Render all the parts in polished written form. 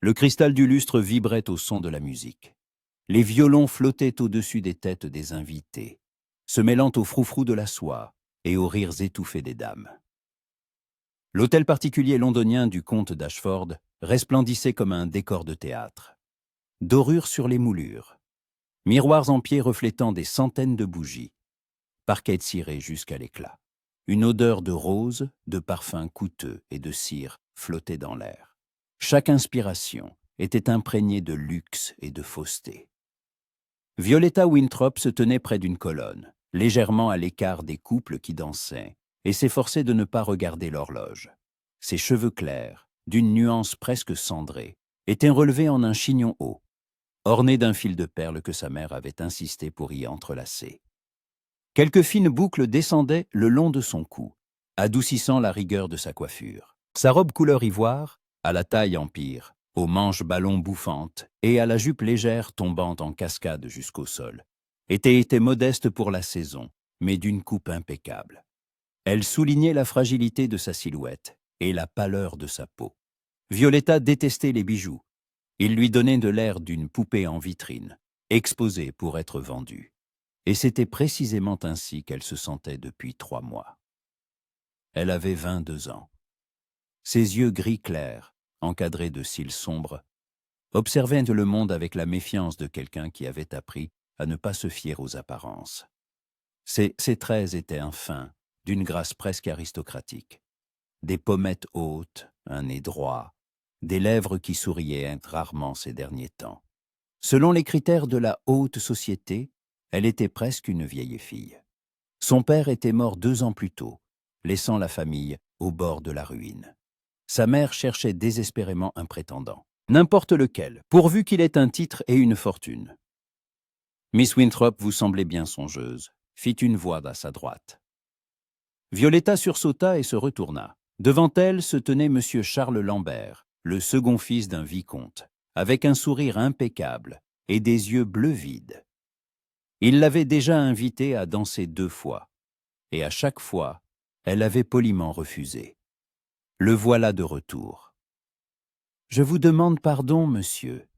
Le cristal du lustre vibrait au son de la musique. Les violons flottaient au-dessus des têtes des invités, se mêlant au froufrou de la soie et aux rires étouffés des dames. L'hôtel particulier londonien du comte d'Ashford resplendissait comme un décor de théâtre. Dorures sur les moulures, miroirs en pied reflétant des centaines de bougies, parquet ciré jusqu'à l'éclat. Une odeur de rose, de parfums coûteux et de cire flottait dans l'air. Chaque inspiration était imprégnée de luxe et de fausseté. Violetta Winthrop se tenait près d'une colonne, légèrement à l'écart des couples qui dansaient, et s'efforçait de ne pas regarder l'horloge. Ses cheveux clairs, d'une nuance presque cendrée, étaient relevés en un chignon haut, orné d'un fil de perles que sa mère avait insisté pour y entrelacer. Quelques fines boucles descendaient le long de son cou, adoucissant la rigueur de sa coiffure. Sa robe couleur ivoire, à la taille empire, aux manches ballons bouffantes et à la jupe légère tombant en cascade jusqu'au sol, était modeste pour la saison, mais d'une coupe impeccable. Elle soulignait la fragilité de sa silhouette et la pâleur de sa peau. Violetta détestait les bijoux. Ils lui donnaient de l'air d'une poupée en vitrine, exposée pour être vendue. Et c'était précisément ainsi qu'elle se sentait depuis 3 mois. Elle avait 22 ans. Ses yeux gris clairs, encadrés de cils sombres, observaient le monde avec la méfiance de quelqu'un qui avait appris à ne pas se fier aux apparences. Ses traits étaient fins, d'une grâce presque aristocratique. Des pommettes hautes, un nez droit, des lèvres qui souriaient rarement ces derniers temps. Selon les critères de la haute société, elle était presque une vieille fille. Son père était mort 2 ans plus tôt, laissant la famille au bord de la ruine. Sa mère cherchait désespérément un prétendant, n'importe lequel, pourvu qu'il ait un titre et une fortune. Miss Winthrop vous semblait bien songeuse, fit une voix à sa droite. Violetta sursauta et se retourna. Devant elle se tenait M. Charles Lambert, le second fils d'un vicomte, avec un sourire impeccable et des yeux bleus vides. Il l'avait déjà invitée à danser 2 fois, et à chaque fois, elle avait poliment refusé. Le voilà de retour. « Je vous demande pardon, monsieur, »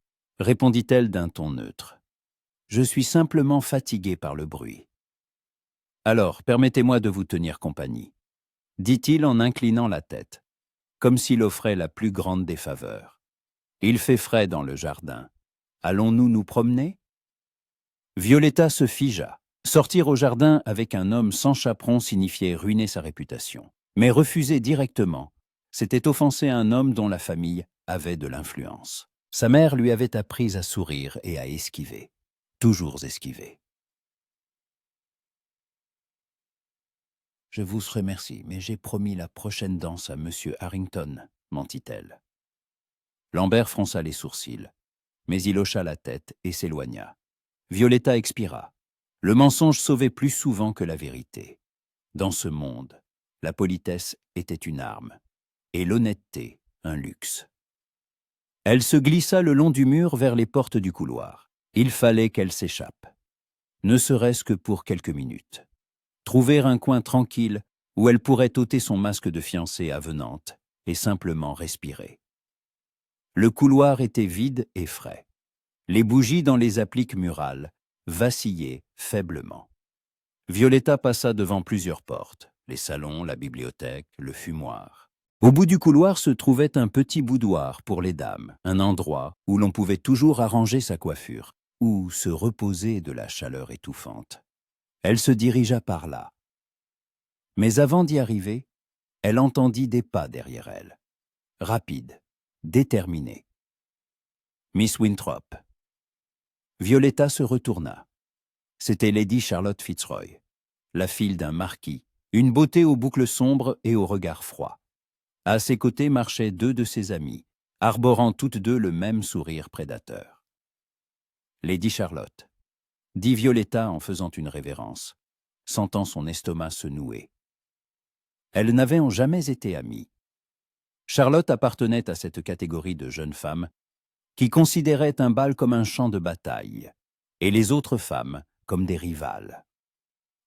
répondit-elle d'un ton neutre. « Je suis simplement fatiguée par le bruit. »« Alors, permettez-moi de vous tenir compagnie, » dit-il en inclinant la tête, comme s'il offrait la plus grande des faveurs. « Il fait frais dans le jardin. Allons-nous nous promener ?» Violetta se figea. Sortir au jardin avec un homme sans chaperon signifiait ruiner sa réputation. Mais refuser directement, c'était offenser un homme dont la famille avait de l'influence. Sa mère lui avait appris à sourire et à esquiver. Toujours esquiver. « Je vous remercie, mais j'ai promis la prochaine danse à Monsieur Harrington, » mentit-elle. Lambert fronça les sourcils, mais il hocha la tête et s'éloigna. Violetta expira. Le mensonge sauvait plus souvent que la vérité. Dans ce monde, la politesse était une arme, et l'honnêteté un luxe. Elle se glissa le long du mur vers les portes du couloir. Il fallait qu'elle s'échappe, ne serait-ce que pour quelques minutes. Trouver un coin tranquille où elle pourrait ôter son masque de fiancée avenante et simplement respirer. Le couloir était vide et frais. Les bougies dans les appliques murales vacillaient faiblement. Violetta passa devant plusieurs portes, les salons, la bibliothèque, le fumoir. Au bout du couloir se trouvait un petit boudoir pour les dames, un endroit où l'on pouvait toujours arranger sa coiffure, ou se reposer de la chaleur étouffante. Elle se dirigea par là. Mais avant d'y arriver, elle entendit des pas derrière elle. Rapides, déterminés. Miss Winthrop. Violetta se retourna. C'était Lady Charlotte Fitzroy, la fille d'un marquis, une beauté aux boucles sombres et au regard froid. À ses côtés marchaient 2 de ses amies, arborant toutes 2 le même sourire prédateur. « Lady Charlotte », dit Violetta en faisant une révérence, sentant son estomac se nouer. Elles n'avaient jamais été amies. Charlotte appartenait à cette catégorie de jeunes femmes qui considéraient un bal comme un champ de bataille, et les autres femmes comme des rivales.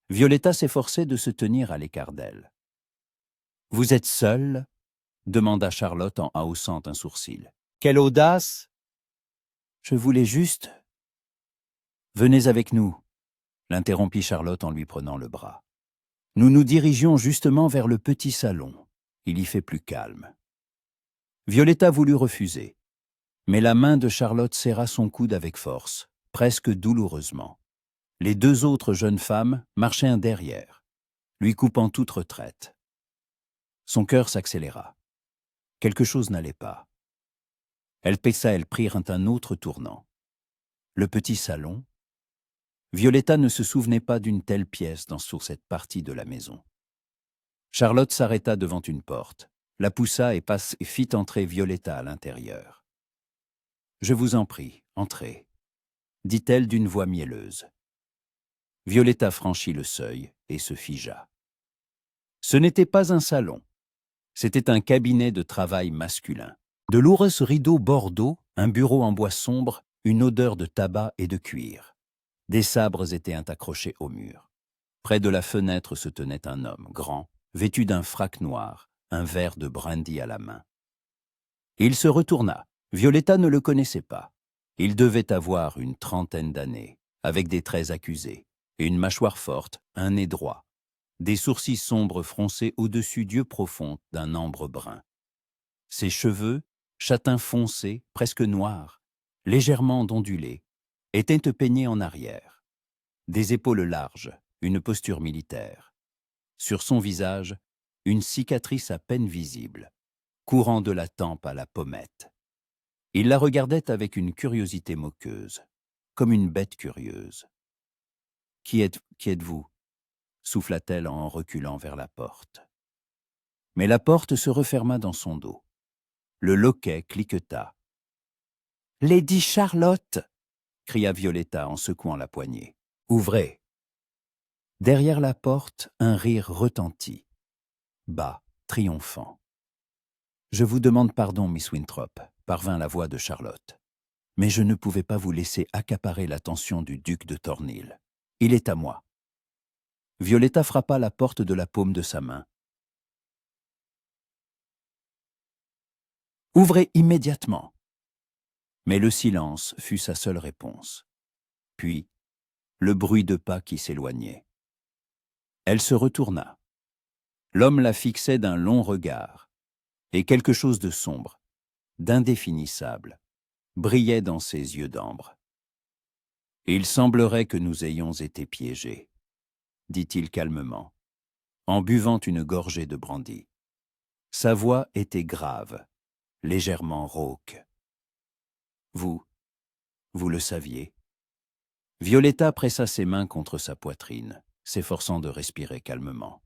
Violetta s'efforçait de se tenir à l'écart d'elle. « Vous êtes seule ?» demanda Charlotte en haussant un sourcil. Quelle audace! Je voulais juste... Venez avec nous, l'interrompit Charlotte en lui prenant le bras. Nous nous dirigions justement vers le petit salon. Il y fait plus calme. Violetta voulut refuser, mais la main de Charlotte serra son coude avec force, presque douloureusement. Les deux autres jeunes femmes marchaient derrière, lui coupant toute retraite. Son cœur s'accéléra. Quelque chose n'allait pas. Elles prirent un autre tournant. Le petit salon. Violetta ne se souvenait pas d'une telle pièce sur cette partie de la maison. Charlotte s'arrêta devant une porte, la poussa et fit entrer Violetta à l'intérieur. « Je vous en prie, entrez », dit-elle d'une voix mielleuse. Violetta franchit le seuil et se figea. Ce n'était pas un salon, c'était un cabinet de travail masculin. De lourds rideaux bordeaux, un bureau en bois sombre, une odeur de tabac et de cuir. Des sabres étaient accrochés au mur. Près de la fenêtre se tenait un homme grand, vêtu d'un frac noir, un verre de brandy à la main. Il se retourna. Violetta ne le connaissait pas. Il devait avoir une trentaine d'années, avec des traits accusés, et une mâchoire forte, un nez droit, des sourcils sombres froncés au-dessus d'yeux profonds d'un ambre brun. Ses cheveux, châtain foncé, presque noirs, légèrement ondulés, étaient peignés en arrière. Des épaules larges, une posture militaire. Sur son visage, une cicatrice à peine visible, courant de la tempe à la pommette. Il la regardait avec une curiosité moqueuse, comme une bête curieuse. « Qui êtes-vous » souffla-t-elle en reculant vers la porte. Mais la porte se referma dans son dos. Le loquet cliqueta. « Lady Charlotte !» cria Violetta en secouant la poignée. « Ouvrez !» Derrière la porte, un rire retentit, bas, triomphant. « Je vous demande pardon, Miss Winthrop », parvint la voix de Charlotte. « Mais je ne pouvais pas vous laisser accaparer l'attention du duc de Thornhill. Il est à moi. » Violetta frappa la porte de la paume de sa main. « Ouvrez immédiatement !» Mais le silence fut sa seule réponse. Puis, le bruit de pas qui s'éloignait. Elle se retourna. L'homme la fixait d'un long regard, et quelque chose de sombre, d'indéfinissable, brillait dans ses yeux d'ambre. « Il semblerait que nous ayons été piégés, » dit-il calmement, en buvant une gorgée de brandy. Sa voix était grave, légèrement rauque. « Vous le saviez ?» Violetta pressa ses mains contre sa poitrine, s'efforçant de respirer calmement.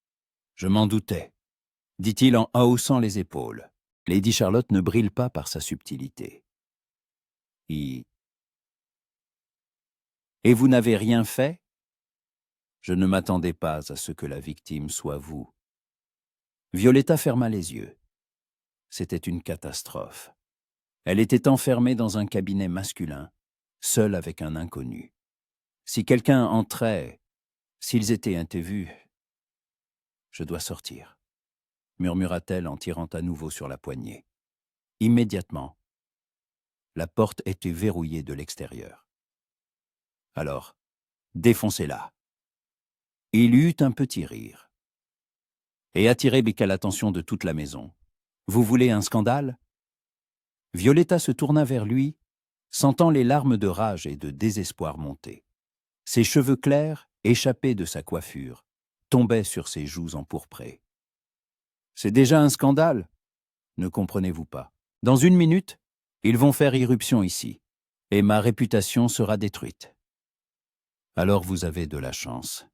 « Je m'en doutais, » dit-il en haussant les épaules. Lady Charlotte ne brille pas par sa subtilité. « Et vous n'avez rien fait ? Je ne m'attendais pas à ce que la victime soit vous. » Violetta ferma les yeux. C'était une catastrophe. Elle était enfermée dans un cabinet masculin, seule avec un inconnu. Si quelqu'un entrait, s'ils été vus... « Je dois sortir, » murmura-t-elle en tirant à nouveau sur la poignée. Immédiatement, la porte était verrouillée de l'extérieur. Alors, défoncez-la. Il eut un petit rire. Et attiré l'attention de toute la maison. Vous voulez un scandale ? Violetta se tourna vers lui, sentant les larmes de rage et de désespoir monter. Ses cheveux clairs, échappés de sa coiffure, tombaient sur ses joues empourprées. C'est déjà un scandale ? Ne comprenez-vous pas ? Dans une minute, ils vont faire irruption ici, et ma réputation sera détruite. Alors vous avez de la chance,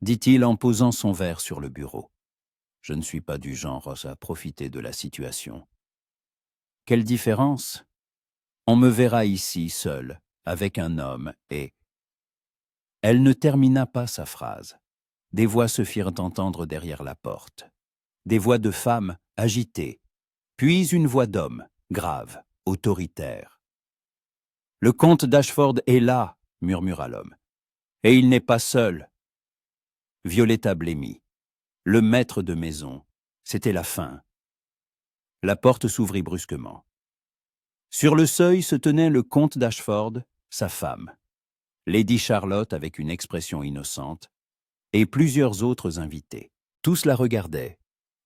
dit-il en posant son verre sur le bureau. Je ne suis pas du genre à profiter de la situation. Quelle différence ? On me verra ici seul, avec un homme, et... Elle ne termina pas sa phrase. Des voix se firent entendre derrière la porte. Des voix de femmes agitées, puis une voix d'homme, grave, autoritaire. « Le comte d'Ashford est là !» murmura l'homme. « Et il n'est pas seul. » Violetta blêmit. Le maître de maison, c'était la fin. La porte s'ouvrit brusquement. Sur le seuil se tenait le comte d'Ashford, sa femme, Lady Charlotte avec une expression innocente, et plusieurs autres invités. Tous la regardaient,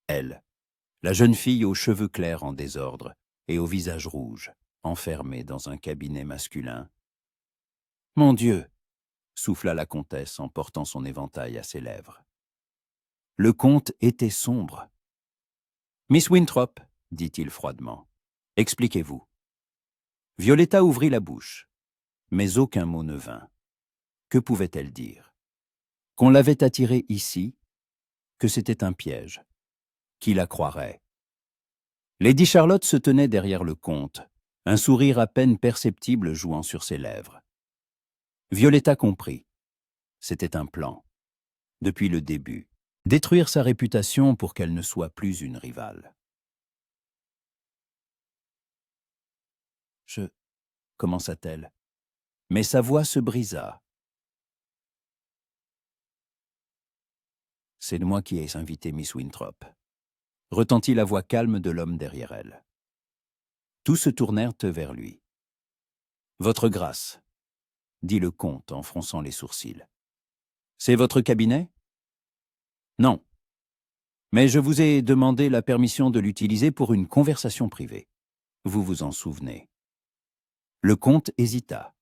elle, la jeune fille aux cheveux clairs en désordre et au visage rouge, enfermée dans un cabinet masculin. « Mon Dieu !» souffla la comtesse en portant son éventail à ses lèvres. Le comte était sombre. « Miss Winthrop, dit-il froidement, expliquez-vous. » Violetta ouvrit la bouche, mais aucun mot ne vint. Que pouvait-elle dire? Qu'on l'avait attirée ici, que c'était un piège. Qui la croirait? Lady Charlotte se tenait derrière le comte, un sourire à peine perceptible jouant sur ses lèvres. Violetta comprit. C'était un plan. Depuis le début. Détruire sa réputation pour qu'elle ne soit plus une rivale. « Je... » commença-t-elle. Mais sa voix se brisa. « C'est moi qui ai invité Miss Winthrop. » Retentit la voix calme de l'homme derrière elle. Tous se tournèrent vers lui. « Votre grâce, » dit le comte en fronçant les sourcils. « C'est votre cabinet? » Non. Mais je vous ai demandé la permission de l'utiliser pour une conversation privée. Vous vous en souvenez. Le comte hésita.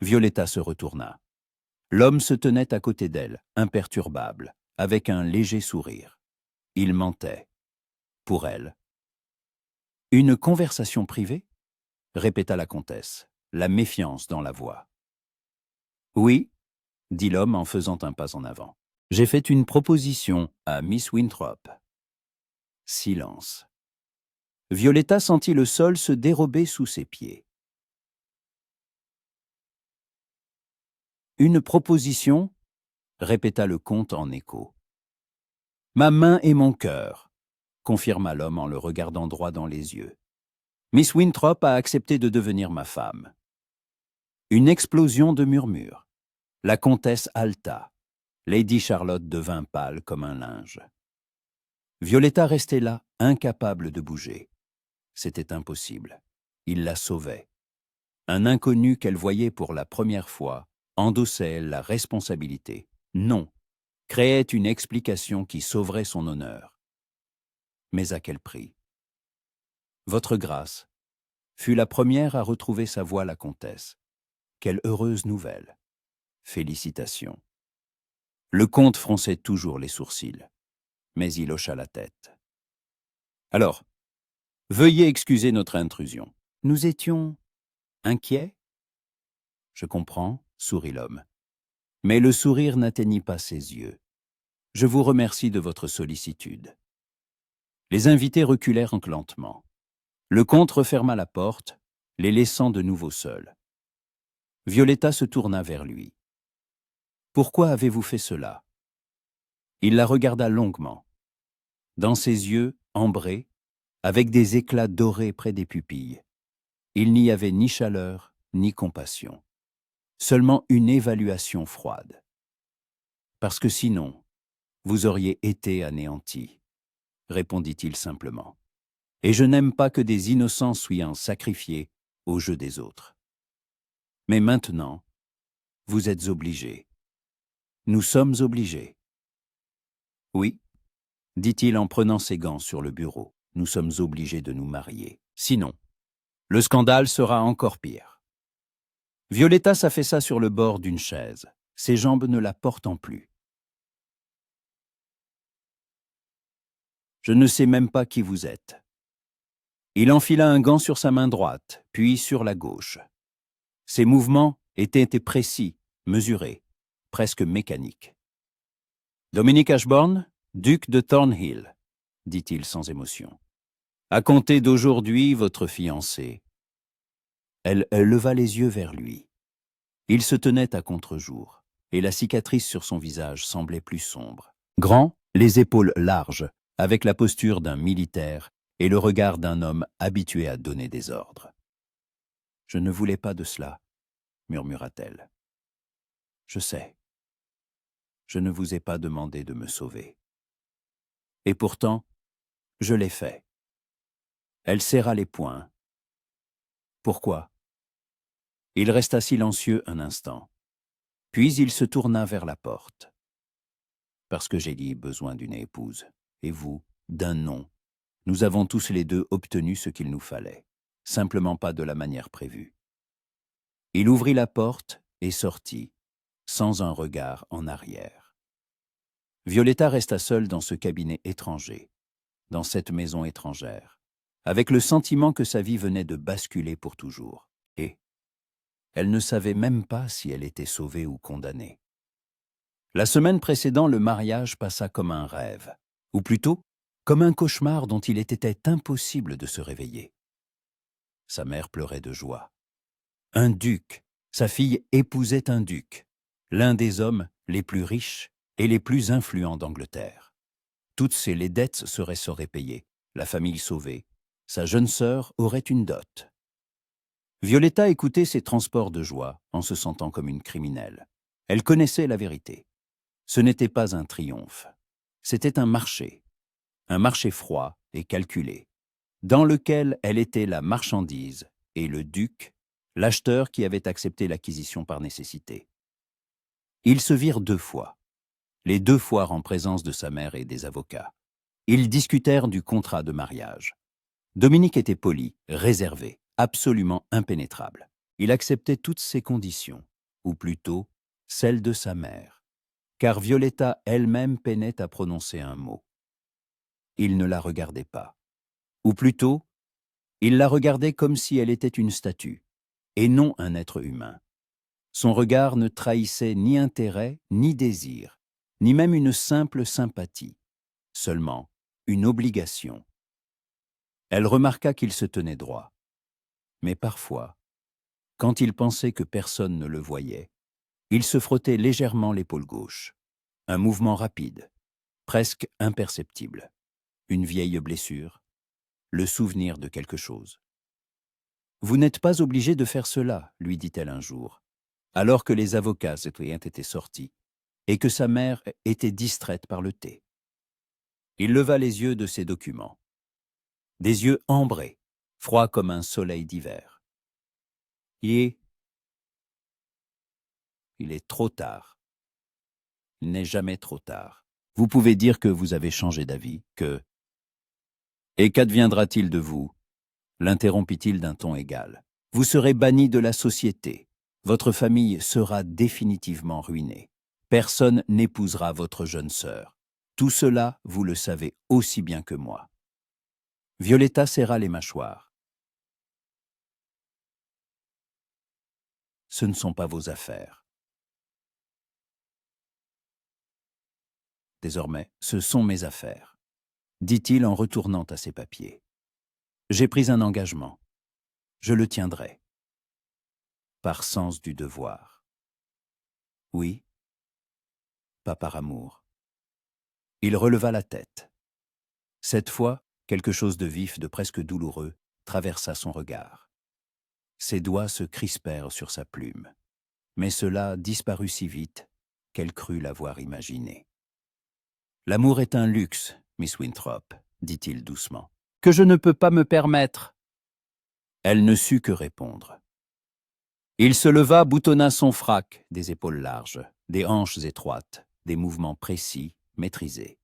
Violetta se retourna. L'homme se tenait à côté d'elle, imperturbable, avec un léger sourire. Il mentait. Pour elle. « Une conversation privée ?» répéta la comtesse, la méfiance dans la voix. « Oui, » dit l'homme en faisant un pas en avant. « J'ai fait une proposition à Miss Winthrop. » Silence. Violetta sentit le sol se dérober sous ses pieds. « Une proposition ?» répéta le comte en écho. « Ma main et mon cœur », confirma l'homme en le regardant droit dans les yeux. « Miss Winthrop a accepté de devenir ma femme. » Une explosion de murmures. La comtesse haleta. Lady Charlotte devint pâle comme un linge. Violetta restait là, incapable de bouger. C'était impossible. Il la sauvait. Un inconnu qu'elle voyait pour la première fois endossait la responsabilité. Non, créait une explication qui sauverait son honneur. Mais à quel prix? Votre grâce fut la première à retrouver sa voix, la comtesse. Quelle heureuse nouvelle. Félicitations. Le comte fronçait toujours les sourcils, mais il hocha la tête. Alors, veuillez excuser notre intrusion. Nous étions inquiets? Je comprends, sourit l'homme. Mais le sourire n'atteignit pas ses yeux. Je vous remercie de votre sollicitude. Les invités reculèrent lentement. Le comte referma la porte, les laissant de nouveau seuls. Violetta se tourna vers lui. « Pourquoi avez-vous fait cela ?» Il la regarda longuement. Dans ses yeux, ambrés, avec des éclats dorés près des pupilles, il n'y avait ni chaleur ni compassion, seulement une évaluation froide. « Parce que sinon, vous auriez été anéanti, » répondit-il simplement. « Et je n'aime pas que des innocents soient sacrifiés au jeu des autres. Mais maintenant, vous êtes obligés. Nous sommes obligés. » « Oui, » dit-il en prenant ses gants sur le bureau, « nous sommes obligés de nous marier. Sinon, le scandale sera encore pire. » Violetta s'affaissa sur le bord d'une chaise, ses jambes ne la portant plus. « Je ne sais même pas qui vous êtes. » Il enfila un gant sur sa main droite, puis sur la gauche. Ses mouvements étaient précis, mesurés, presque mécaniques. « Dominique Ashbourne, duc de Thornhill, » dit-il sans émotion. « À compter d'aujourd'hui, votre fiancé. » Elle leva les yeux vers lui. Il se tenait à contre-jour, et la cicatrice sur son visage semblait plus sombre. Grand, les épaules larges, avec la posture d'un militaire et le regard d'un homme habitué à donner des ordres. « Je ne voulais pas de cela, » murmura-t-elle. « Je sais. Je ne vous ai pas demandé de me sauver. Et pourtant, je l'ai fait. » Elle serra les poings. Pourquoi? Il resta silencieux un instant. Puis il se tourna vers la porte. Parce que j'ai dit besoin d'une épouse, et vous, d'un nom. Nous avons tous les deux obtenu ce qu'il nous fallait, simplement pas de la manière prévue. Il ouvrit la porte et sortit, sans un regard en arrière. Violetta resta seule dans ce cabinet étranger, dans cette maison étrangère, avec le sentiment que sa vie venait de basculer pour toujours. Et elle ne savait même pas si elle était sauvée ou condamnée. La semaine précédant le mariage passa comme un rêve, ou plutôt comme un cauchemar dont il était impossible de se réveiller. Sa mère pleurait de joie. Un duc, sa fille épousait un duc, l'un des hommes les plus riches et les plus influents d'Angleterre. Toutes ses dettes seraient payées, la famille sauvée, sa jeune sœur aurait une dot. Violetta écoutait ces transports de joie en se sentant comme une criminelle. Elle connaissait la vérité. Ce n'était pas un triomphe, c'était un marché froid et calculé, dans lequel elle était la marchandise et le duc, l'acheteur qui avait accepté l'acquisition par nécessité. Ils se virent 2 fois, les 2 fois en présence de sa mère et des avocats. Ils discutèrent du contrat de mariage. Dominique était poli, réservé, absolument impénétrable. Il acceptait toutes ses conditions, ou plutôt celles de sa mère, car Violetta elle-même peinait à prononcer un mot. Il ne la regardait pas. Ou plutôt, il la regardait comme si elle était une statue, et non un être humain. Son regard ne trahissait ni intérêt, ni désir, ni même une simple sympathie, seulement une obligation. Elle remarqua qu'il se tenait droit. Mais parfois, quand il pensait que personne ne le voyait, il se frottait légèrement l'épaule gauche. Un mouvement rapide, presque imperceptible. Une vieille blessure, le souvenir de quelque chose. « Vous n'êtes pas obligé de faire cela, lui dit-elle un jour, alors que les avocats étaient sortis et que sa mère était distraite par le thé. Il leva les yeux de ses documents. Des yeux ambrés, froids comme un soleil d'hiver. Il est trop tard. Il n'est jamais trop tard. Vous pouvez dire que vous avez changé d'avis, que... Et qu'adviendra-t-il de vous? L'interrompit-il d'un ton égal. Vous serez banni de la société. Votre famille sera définitivement ruinée. Personne n'épousera votre jeune sœur. Tout cela, vous le savez aussi bien que moi. Violetta serra les mâchoires. Ce ne sont pas vos affaires. Désormais, ce sont mes affaires, dit-il en retournant à ses papiers. J'ai pris un engagement. Je le tiendrai. Par sens du devoir. Oui, pas par amour. Il releva la tête. Cette fois, quelque chose de vif, de presque douloureux, traversa son regard. Ses doigts se crispèrent sur sa plume, mais cela disparut si vite qu'elle crut l'avoir imaginé. « L'amour est un luxe, Miss Winthrop, dit-il doucement, que je ne peux pas me permettre. » Elle ne sut que répondre. Il se leva, boutonna son frac, des épaules larges, des hanches étroites, des mouvements précis, maîtrisés.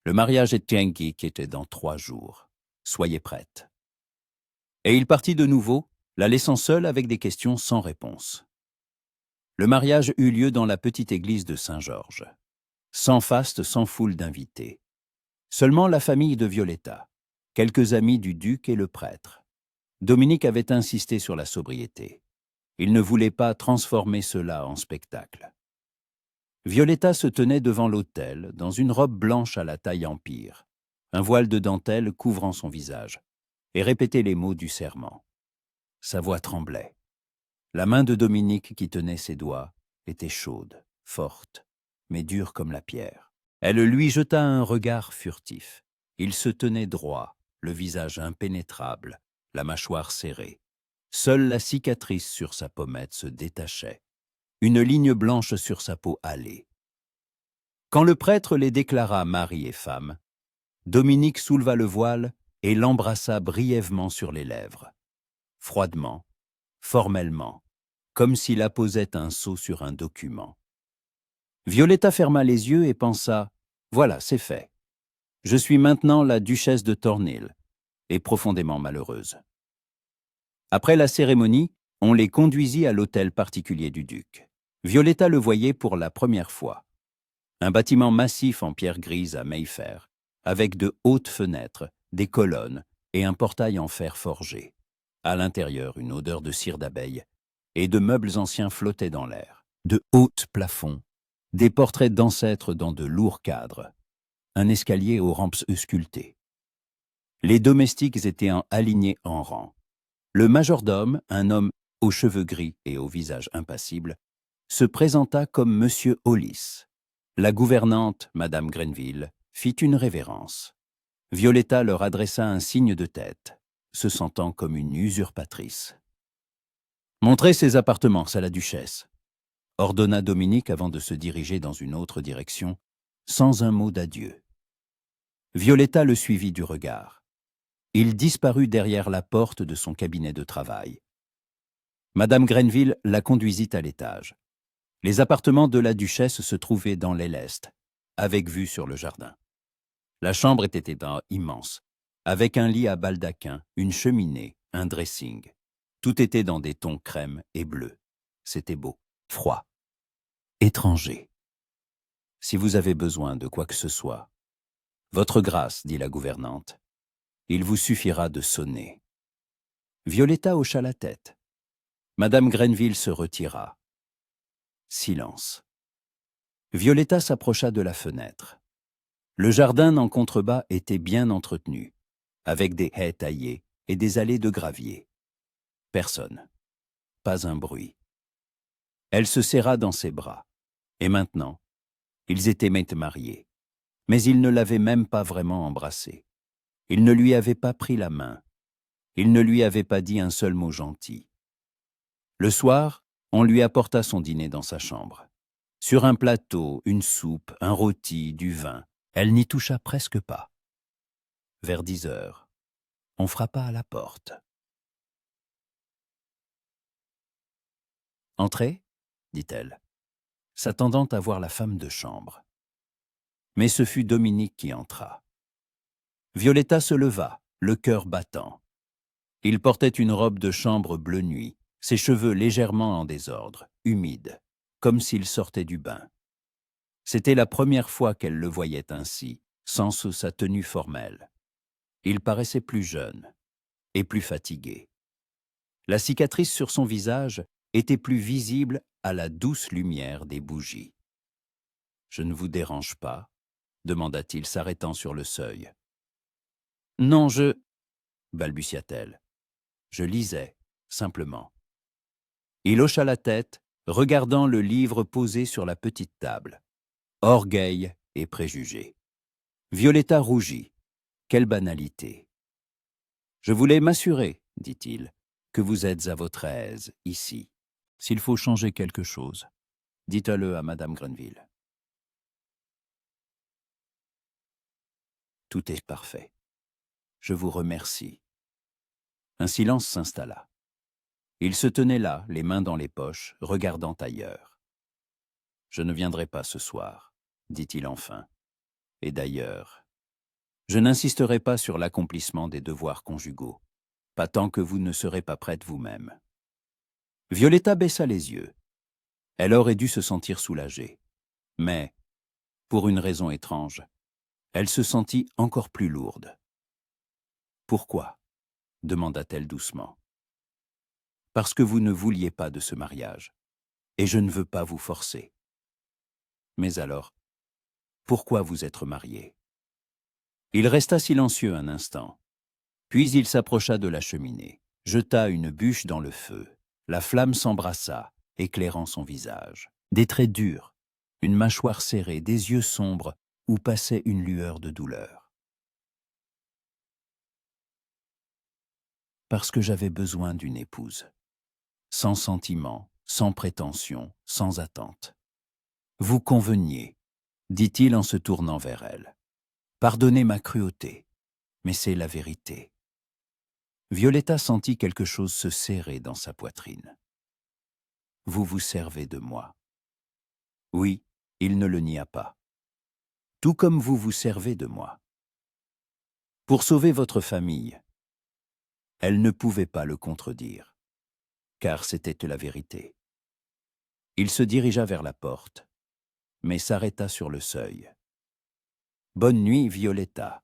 Le mariage est Yankee qui était dans 3 jours. Soyez prête. Et il partit de nouveau, la laissant seule avec des questions sans réponse. Le mariage eut lieu dans la petite église de Saint-Georges. Sans faste, sans foule d'invités. Seulement la famille de Violetta, quelques amis du duc et le prêtre. Dominique avait insisté sur la sobriété. Il ne voulait pas transformer cela en spectacle. Violetta se tenait devant l'autel, dans une robe blanche à la taille empire, un voile de dentelle couvrant son visage, et répétait les mots du serment. Sa voix tremblait. La main de Dominique qui tenait ses doigts était chaude, forte, mais dure comme la pierre. Elle lui jeta un regard furtif. Il se tenait droit, le visage impénétrable, la mâchoire serrée. Seule la cicatrice sur sa pommette se détachait. Une ligne blanche sur sa peau hâlée. Quand le prêtre les déclara mari et femme, Dominique souleva le voile et l'embrassa brièvement sur les lèvres. froidement, formellement, comme s'il apposait un sceau sur un document. Violetta ferma les yeux et pensa « Voilà, c'est fait. Je suis maintenant la duchesse de Thornhill, et profondément malheureuse. » Après la cérémonie, on les conduisit à l'hôtel particulier du duc. Violetta le voyait pour la première fois. Un bâtiment massif en pierre grise à Mayfair, avec de hautes fenêtres, des colonnes et un portail en fer forgé. À l'intérieur, une odeur de cire d'abeille et de meubles anciens flottaient dans l'air. De hauts plafonds, des portraits d'ancêtres dans de lourds cadres, un escalier aux rampes sculptées. Les domestiques étaient alignés en rang. Le majordome, un homme aux cheveux gris et au visage impassible, se présenta comme Monsieur Hollis. La gouvernante, Madame Grenville, fit une révérence. Violetta leur adressa un signe de tête, se sentant comme une usurpatrice. « Montrez ces appartements à la duchesse », ordonna Dominique avant de se diriger dans une autre direction, sans un mot d'adieu. Violetta le suivit du regard. Il disparut derrière la porte de son cabinet de travail. Madame Grenville la conduisit à l'étage. Les appartements de la duchesse se trouvaient dans l'aile est, avec vue sur le jardin. La chambre était immense, avec un lit à baldaquin, une cheminée, un dressing. Tout était dans des tons crème et bleu. C'était beau, froid, étranger. « Si vous avez besoin de quoi que ce soit, votre grâce, dit la gouvernante, il vous suffira de sonner. » Violetta hocha la tête. Madame Grenville se retira. Silence. Violetta s'approcha de la fenêtre. Le jardin en contrebas était bien entretenu, avec des haies taillées et des allées de gravier. Personne. Pas un bruit. Elle se serra dans ses bras. Et maintenant, ils étaient mariés. Mais il ne l'avait même pas vraiment embrassée. Il ne lui avait pas pris la main. Il ne lui avait pas dit un seul mot gentil. Le soir, on lui apporta son dîner dans sa chambre. Sur un plateau, une soupe, un rôti, du vin. Elle n'y toucha presque pas. Vers 10 heures, on frappa à la porte. « Entrez » dit-elle, s'attendant à voir la femme de chambre. Mais ce fut Dominique qui entra. Violetta se leva, le cœur battant. Il portait une robe de chambre bleu nuit, ses cheveux légèrement en désordre, humides, comme s'il sortait du bain. C'était la première fois qu'elle le voyait ainsi, sans sa tenue formelle. Il paraissait plus jeune et plus fatigué. La cicatrice sur son visage était plus visible à la douce lumière des bougies. « Je ne vous dérange pas ?» demanda-t-il, s'arrêtant sur le seuil. « Non, balbutia-t-elle. « Je lisais, simplement. » Il hocha la tête, regardant le livre posé sur la petite table. Orgueil et préjugés. Violetta rougit. Quelle banalité. « Je voulais m'assurer, dit-il, que vous êtes à votre aise, ici. S'il faut changer quelque chose, dites-le à Madame Grenville. » Tout est parfait. Je vous remercie. Un silence s'installa. Il se tenait là, les mains dans les poches, regardant ailleurs. « Je ne viendrai pas ce soir, dit-il enfin. Et d'ailleurs, je n'insisterai pas sur l'accomplissement des devoirs conjugaux, pas tant que vous ne serez pas prête vous-même. » Violetta baissa les yeux. Elle aurait dû se sentir soulagée. Mais, pour une raison étrange, elle se sentit encore plus lourde. « Pourquoi ?» demanda-t-elle doucement. « Parce que vous ne vouliez pas de ce mariage, et je ne veux pas vous forcer. Mais alors, pourquoi vous être mariés ?» Il resta silencieux un instant. Puis il s'approcha de la cheminée, jeta une bûche dans le feu. La flamme s'embrassa, éclairant son visage. Des traits durs, une mâchoire serrée, des yeux sombres où passait une lueur de douleur. « Parce que j'avais besoin d'une épouse. Sans sentiment, sans prétention, sans attente. Vous conveniez, dit-il en se tournant vers elle. Pardonnez ma cruauté, mais c'est la vérité. » Violetta sentit quelque chose se serrer dans sa poitrine. « Vous vous servez de moi. » Oui, il ne le nia pas. « Tout comme vous vous servez de moi. » Pour sauver votre famille. Elle ne pouvait pas le contredire, car c'était la vérité. Il se dirigea vers la porte, mais s'arrêta sur le seuil. « Bonne nuit, Violetta. »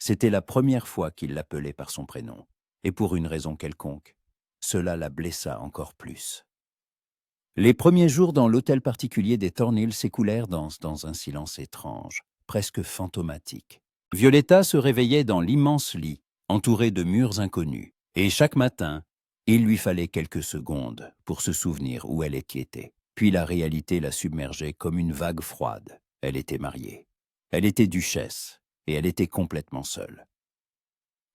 C'était la première fois qu'il l'appelait par son prénom, et pour une raison quelconque, cela la blessa encore plus. Les premiers jours dans l'hôtel particulier des Thornhill s'écoulèrent dans un silence étrange, presque fantomatique. Violetta se réveillait dans l'immense lit, entourée de murs inconnus, et chaque matin, il lui fallait quelques secondes pour se souvenir où elle était. Puis la réalité la submergeait comme une vague froide. Elle était mariée. Elle était duchesse, et elle était complètement seule.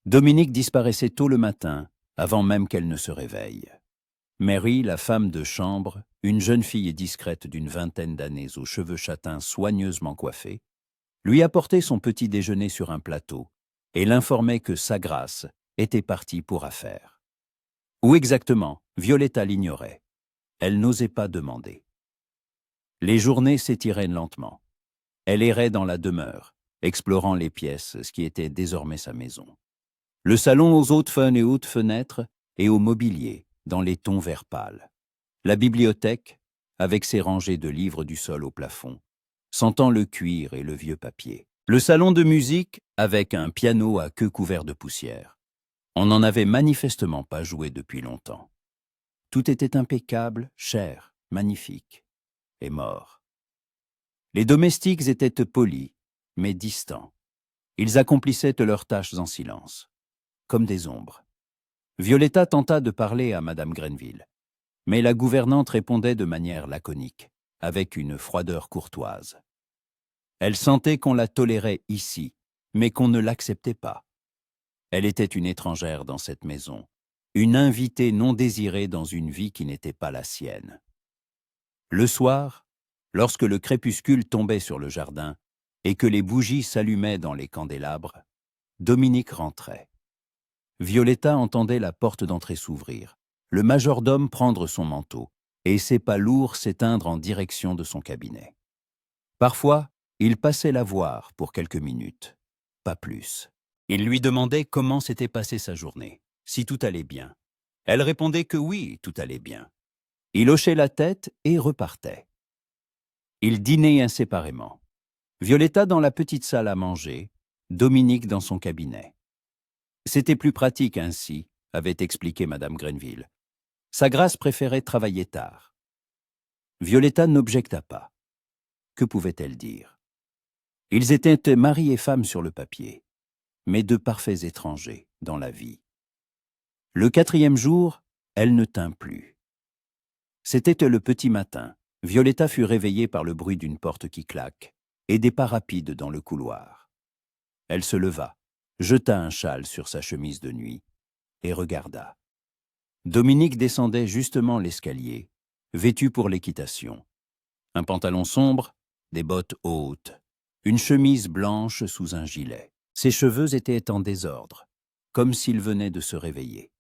Dominique disparaissait tôt le matin, avant même qu'elle ne se réveille. Mary, la femme de chambre, une jeune fille discrète d'une vingtaine d'années aux cheveux châtains soigneusement coiffés, lui apportait son petit déjeuner sur un plateau et l'informait que sa grâce était partie pour affaires. Où exactement, Violetta l'ignorait. Elle n'osait pas demander. Les journées s'étiraient lentement. Elle errait dans la demeure, explorant les pièces, ce qui était désormais sa maison. Le salon aux hautes fenêtres et au mobilier, dans les tons vert pâle. La bibliothèque, avec ses rangées de livres du sol au plafond, sentant le cuir et le vieux papier. Le salon de musique, avec un piano à queue couvert de poussière. On n'en avait manifestement pas joué depuis longtemps. Tout était impeccable, cher, magnifique et mort. Les domestiques étaient polis, mais distants. Ils accomplissaient leurs tâches en silence, comme des ombres. Violetta tenta de parler à Madame Grenville, mais la gouvernante répondait de manière laconique, avec une froideur courtoise. Elle sentait qu'on la tolérait ici, mais qu'on ne l'acceptait pas. Elle était une étrangère dans cette maison, une invitée non désirée dans une vie qui n'était pas la sienne. Le soir, lorsque le crépuscule tombait sur le jardin et que les bougies s'allumaient dans les candélabres, Dominique rentrait. Violetta entendait la porte d'entrée s'ouvrir, le majordome prendre son manteau et ses pas lourds s'éteindre en direction de son cabinet. Parfois, il passait la voir pour quelques minutes, pas plus. Il lui demandait comment s'était passée sa journée, si tout allait bien. Elle répondait que oui, tout allait bien. Il hochait la tête et repartait. Ils dînaient inséparément. Violetta dans la petite salle à manger, Dominique dans son cabinet. C'était plus pratique ainsi, avait expliqué Madame Grenville. Sa grâce préférait travailler tard. Violetta n'objecta pas. Que pouvait-elle dire? Ils étaient mari et femme sur le papier, mais de parfaits étrangers dans la vie. Le 4e jour, elle ne tint plus. C'était le petit matin. Violetta fut réveillée par le bruit d'une porte qui claque et des pas rapides dans le couloir. Elle se leva, jeta un châle sur sa chemise de nuit et regarda. Dominique descendait justement l'escalier, vêtu pour l'équitation. Un pantalon sombre, des bottes hautes, une chemise blanche sous un gilet. Ses cheveux étaient en désordre, comme s'il venait de se réveiller.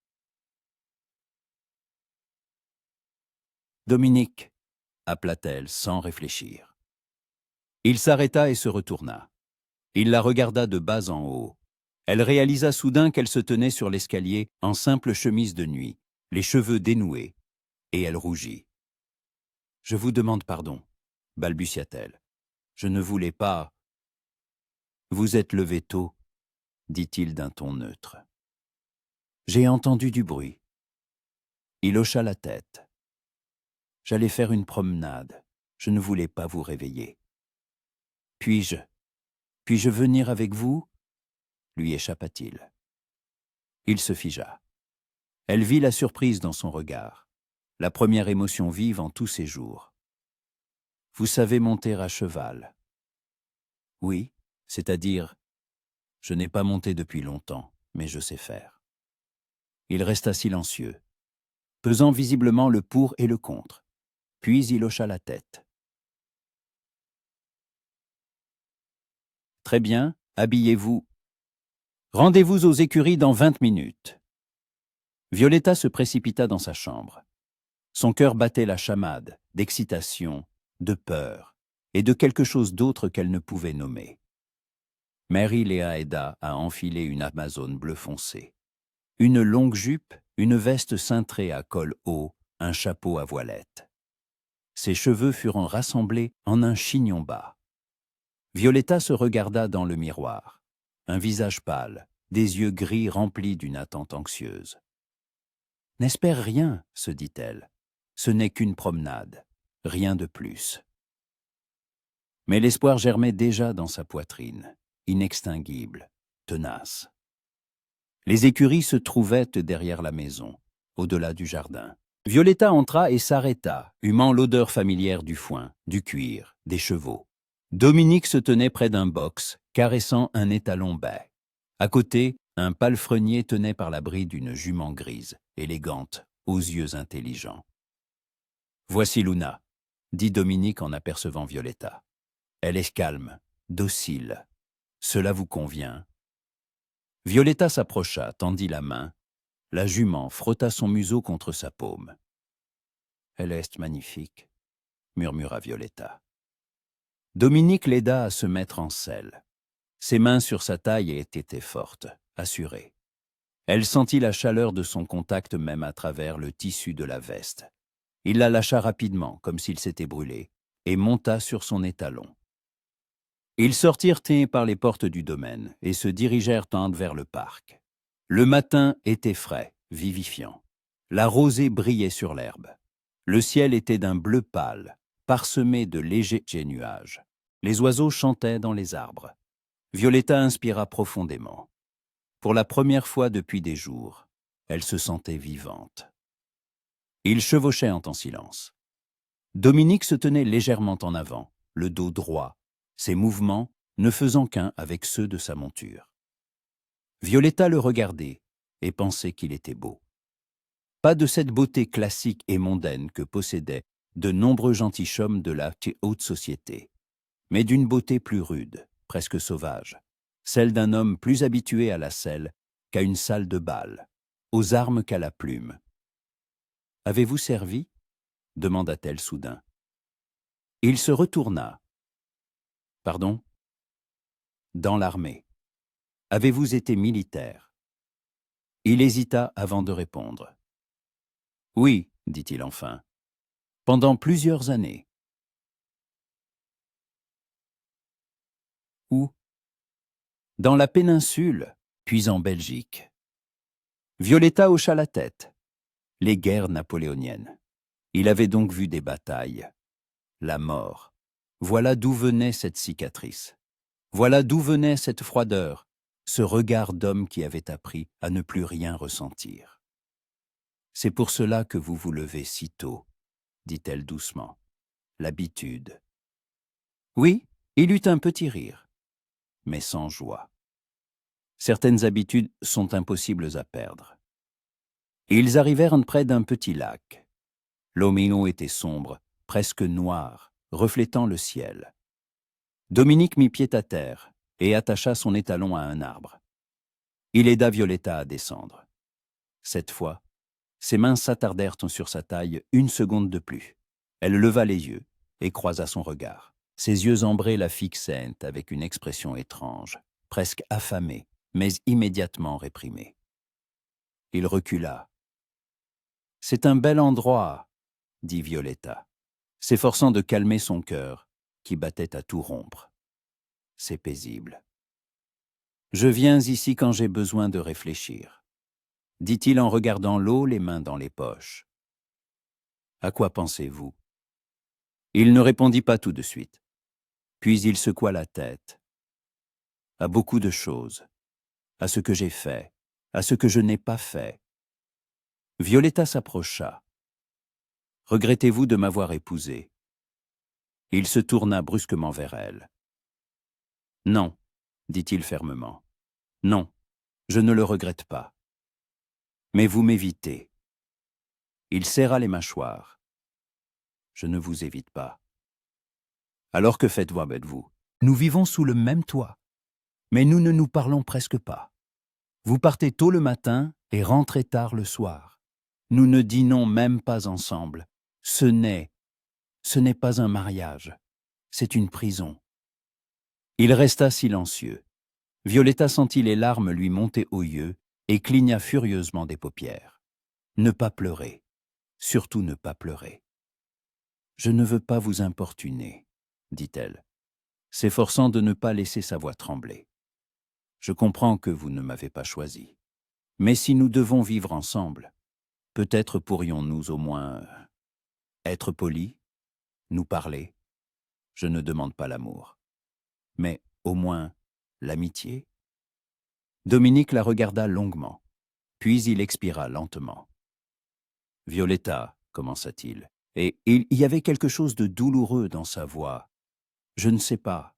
« Dominique !» appela-t-elle sans réfléchir. Il s'arrêta et se retourna. Il la regarda de bas en haut. Elle réalisa soudain qu'elle se tenait sur l'escalier en simple chemise de nuit, les cheveux dénoués, et elle rougit. « Je vous demande pardon, » balbutia-t-elle. « Je ne voulais pas... » « Vous êtes levé tôt, » dit-il d'un ton neutre. « J'ai entendu du bruit. » Il hocha la tête. « J'allais faire une promenade. Je ne voulais pas vous réveiller. »« Puis-je venir avec vous ?» lui échappa-t-il. Il se figea. Elle vit la surprise dans son regard, la première émotion vive en tous ses jours. « Vous savez monter à cheval ?»« Oui, c'est-à-dire, je n'ai pas monté depuis longtemps, mais je sais faire. » Il resta silencieux, pesant visiblement le pour et le contre. Puis il hocha la tête. « Très bien, habillez-vous. » Rendez-vous aux écuries dans 20 minutes. Violetta se précipita dans sa chambre. Son cœur battait la chamade, d'excitation, de peur, et de quelque chose d'autre qu'elle ne pouvait nommer. Mary Léa aida à enfiler une amazone bleu foncé. Une longue jupe, une veste cintrée à col haut, un chapeau à voilette. Ses cheveux furent rassemblés en un chignon bas. Violetta se regarda dans le miroir. Un visage pâle, des yeux gris remplis d'une attente anxieuse. « N'espère rien, se dit-elle. Ce n'est qu'une promenade, rien de plus. » Mais l'espoir germait déjà dans sa poitrine, inextinguible, tenace. Les écuries se trouvaient derrière la maison, au-delà du jardin. Violetta entra et s'arrêta, humant l'odeur familière du foin, du cuir, des chevaux. Dominique se tenait près d'un box, caressant un étalon bai. À côté, un palefrenier tenait par la bride une jument grise, élégante, aux yeux intelligents. « Voici Luna, » dit Dominique en apercevant Violetta. « Elle est calme, docile. Cela vous convient ?» Violetta s'approcha, tendit la main. La jument frotta son museau contre sa paume. « Elle est magnifique, » murmura Violetta. Dominique l'aida à se mettre en selle. Ses mains sur sa taille étaient fortes, assurées. Elle sentit la chaleur de son contact même à travers le tissu de la veste. Il la lâcha rapidement, comme s'il s'était brûlé, et monta sur son étalon. Ils sortirent par les portes du domaine et se dirigèrent vers le parc. Le matin était frais, vivifiant. La rosée brillait sur l'herbe. Le ciel était d'un bleu pâle, parsemé de légers nuages. Les oiseaux chantaient dans les arbres. Violetta inspira profondément. Pour la première fois depuis des jours, elle se sentait vivante. Ils chevauchaient en silence. Dominique se tenait légèrement en avant, le dos droit, ses mouvements ne faisant qu'un avec ceux de sa monture. Violetta le regardait et pensait qu'il était beau. Pas de cette beauté classique et mondaine que possédaient de nombreux gentilshommes de la haute société, mais d'une beauté plus rude, presque sauvage, celle d'un homme plus habitué à la selle qu'à une salle de bal, aux armes qu'à la plume. « Avez-vous servi ?» demanda-t-elle soudain. Il se retourna. « Pardon ?»« Dans l'armée. Avez-vous été militaire ?» Il hésita avant de répondre. « Oui, dit-il enfin, pendant plusieurs années. » Où ? Dans la péninsule, puis en Belgique. Violetta hocha la tête. Les guerres napoléoniennes. Il avait donc vu des batailles. La mort. Voilà d'où venait cette cicatrice. Voilà d'où venait cette froideur, ce regard d'homme qui avait appris à ne plus rien ressentir. « C'est pour cela que vous vous levez si tôt, » dit-elle doucement. « L'habitude. » Oui, il eut un petit rire, mais sans joie. Certaines habitudes sont impossibles à perdre. Ils arrivèrent près d'un petit lac. L'Oméo était sombre, presque noir, reflétant le ciel. Dominique mit pied à terre et attacha son étalon à un arbre. Il aida Violetta à descendre. Cette fois, ses mains s'attardèrent sur sa taille une seconde de plus. Elle leva les yeux et croisa son regard. Ses yeux ambrés la fixaient avec une expression étrange, presque affamée, mais immédiatement réprimée. Il recula. « C'est un bel endroit, » dit Violetta, s'efforçant de calmer son cœur, qui battait à tout rompre. « C'est paisible. Je viens ici quand j'ai besoin de réfléchir, » dit-il en regardant l'eau, les mains dans les poches. « À quoi pensez-vous » Il ne répondit pas tout de suite. Puis il secoua la tête. « À beaucoup de choses, à ce que j'ai fait, à ce que je n'ai pas fait. » Violetta s'approcha. « Regrettez-vous de m'avoir épousée ?» Il se tourna brusquement vers elle. « Non, » dit-il fermement. « Non, je ne le regrette pas. Mais vous m'évitez. » Il serra les mâchoires. « Je ne vous évite pas. » « Alors que faites-vous avec vous ? Nous vivons sous le même toit, mais nous ne nous parlons presque pas. Vous partez tôt le matin et rentrez tard le soir. Nous ne dînons même pas ensemble. Ce n'est pas un mariage. C'est une prison. » Il resta silencieux. Violetta sentit les larmes lui monter aux yeux et cligna furieusement des paupières. Ne pas pleurer. Surtout ne pas pleurer. « Je ne veux pas vous importuner, » dit-elle, s'efforçant de ne pas laisser sa voix trembler. « Je comprends que vous ne m'avez pas choisi. Mais si nous devons vivre ensemble, peut-être pourrions-nous au moins être polis, nous parler. Je ne demande pas l'amour. Mais au moins l'amitié. » Dominique la regarda longuement, puis il expira lentement. « Violetta, » commença-t-il, et il y avait quelque chose de douloureux dans sa voix. « Je ne sais pas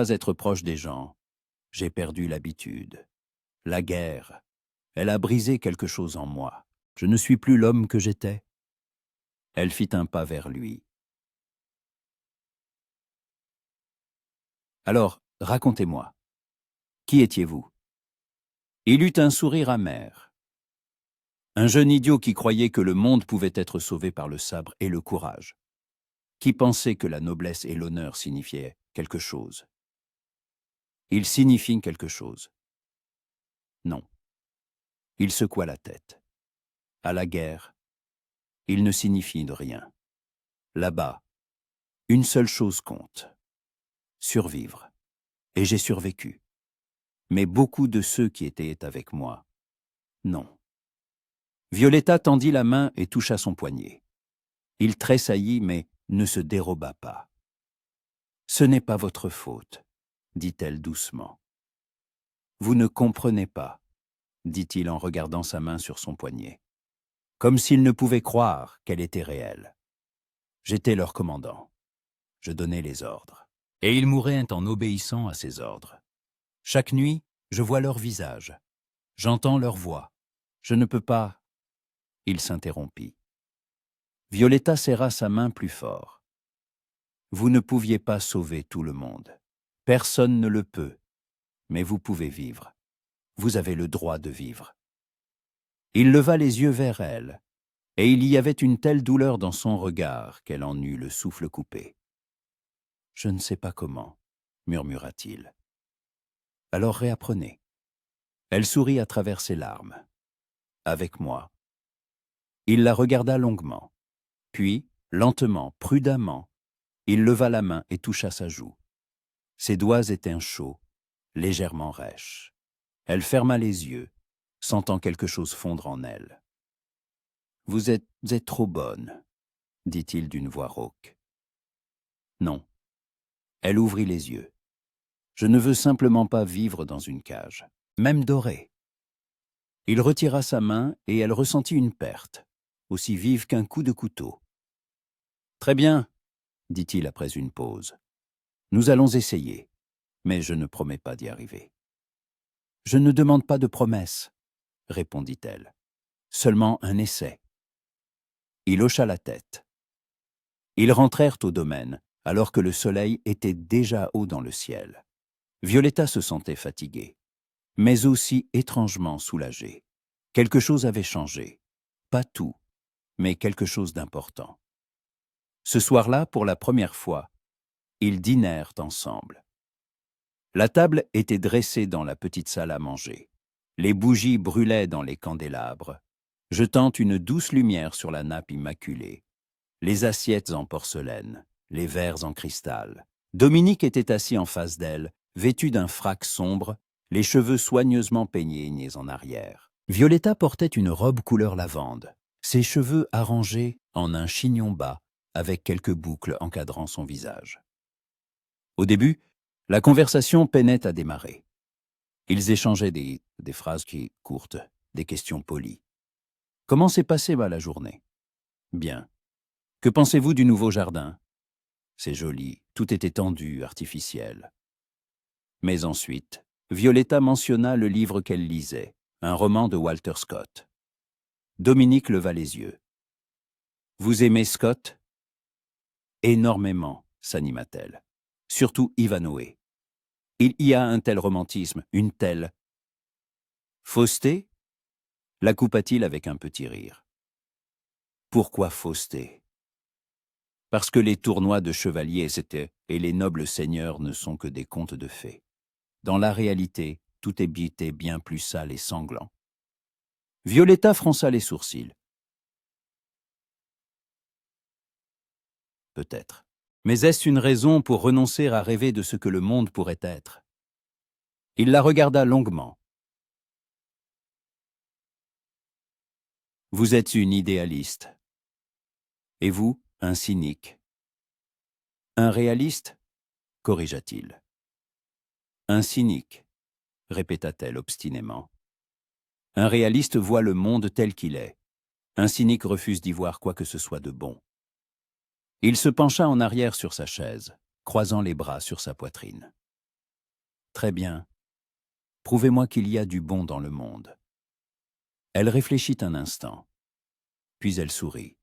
être proche des gens. J'ai perdu l'habitude. La guerre, elle a brisé quelque chose en moi. Je ne suis plus l'homme que j'étais. » Elle fit un pas vers lui. « Alors, racontez-moi. Qui étiez-vous » Il eut un sourire amer. Un jeune idiot qui croyait que le monde pouvait être sauvé par le sabre et le courage, qui pensait que la noblesse et l'honneur signifiaient quelque chose. Ils signifient quelque chose. Non. Il secoua la tête. À la guerre, ils ne signifient de rien. Là-bas, une seule chose compte. Survivre. Et j'ai survécu. Mais beaucoup de ceux qui étaient avec moi, non. Violetta tendit la main et toucha son poignet. Il tressaillit, mais ne se déroba pas. « Ce n'est pas votre faute, » dit-elle doucement. « Vous ne comprenez pas, » dit-il en regardant sa main sur son poignet, comme s'il ne pouvait croire qu'elle était réelle. J'étais leur commandant. Je donnais les ordres. Et ils mouraient en obéissant à ces ordres. Chaque nuit, je vois leur visage. J'entends leur voix. Je ne peux pas... » Il s'interrompit. Violetta serra sa main plus fort. « Vous ne pouviez pas sauver tout le monde. Personne ne le peut. Mais vous pouvez vivre. Vous avez le droit de vivre. » Il leva les yeux vers elle, et il y avait une telle douleur dans son regard qu'elle en eut le souffle coupé. « Je ne sais pas comment, » murmura-t-il. « Alors réapprenez. » Elle sourit à travers ses larmes. « Avec moi. » Il la regarda longuement. Puis, lentement, prudemment, il leva la main et toucha sa joue. Ses doigts étaient chauds, légèrement rêches. Elle ferma les yeux, sentant quelque chose fondre en elle. « Vous êtes trop bonne, » dit-il d'une voix rauque. « Non. » Elle ouvrit les yeux. « Je ne veux simplement pas vivre dans une cage, même dorée. » Il retira sa main et elle ressentit une perte, aussi vive qu'un coup de couteau. « Très bien, » dit-il après une pause. « Nous allons essayer, mais je ne promets pas d'y arriver. »« Je ne demande pas de promesse, » répondit-elle. « Seulement un essai. » Il hocha la tête. Ils rentrèrent au domaine, alors que le soleil était déjà haut dans le ciel. Violetta se sentait fatiguée, mais aussi étrangement soulagée. Quelque chose avait changé. Pas tout, mais quelque chose d'important. Ce soir-là, pour la première fois, ils dînèrent ensemble. La table était dressée dans la petite salle à manger. Les bougies brûlaient dans les candélabres, jetant une douce lumière sur la nappe immaculée. Les assiettes en porcelaine, les verres en cristal. Dominique était assis en face d'elle, vêtu d'un frac sombre, les cheveux soigneusement peignés en arrière. Violetta portait une robe couleur lavande, ses cheveux arrangés en un chignon bas, avec quelques boucles encadrant son visage. Au début, la conversation peinait à démarrer. Ils échangeaient des phrases courtes, des questions polies. « Comment s'est passée la journée ?»« Bien. »« Que pensez-vous du nouveau jardin ?»« C'est joli, tout était tendu, artificiel. » Mais ensuite, Violetta mentionna le livre qu'elle lisait, un roman de Walter Scott. Dominique leva les yeux. « Vous aimez Scott ?»« Énormément, » s'anima-t-elle. « Surtout Ivanhoé. Il y a un tel romantisme, une telle... » Fausseté? La coupa-t-il avec un petit rire. Pourquoi fausseté? Parce que les tournois de chevaliers et les nobles seigneurs ne sont que des contes de fées. Dans la réalité, tout était bien plus sale et sanglant. Violetta fronça les sourcils. Peut-être. Mais est-ce une raison pour renoncer à rêver de ce que le monde pourrait être? Il la regarda longuement. Vous êtes une idéaliste. Et vous, un cynique. Un réaliste? Corrigea-t-il. Un cynique, répéta-t-elle obstinément. Un réaliste voit le monde tel qu'il est. Un cynique refuse d'y voir quoi que ce soit de bon. Il se pencha en arrière sur sa chaise, croisant les bras sur sa poitrine. Très bien. Prouvez-moi qu'il y a du bon dans le monde. Elle réfléchit un instant, puis elle sourit.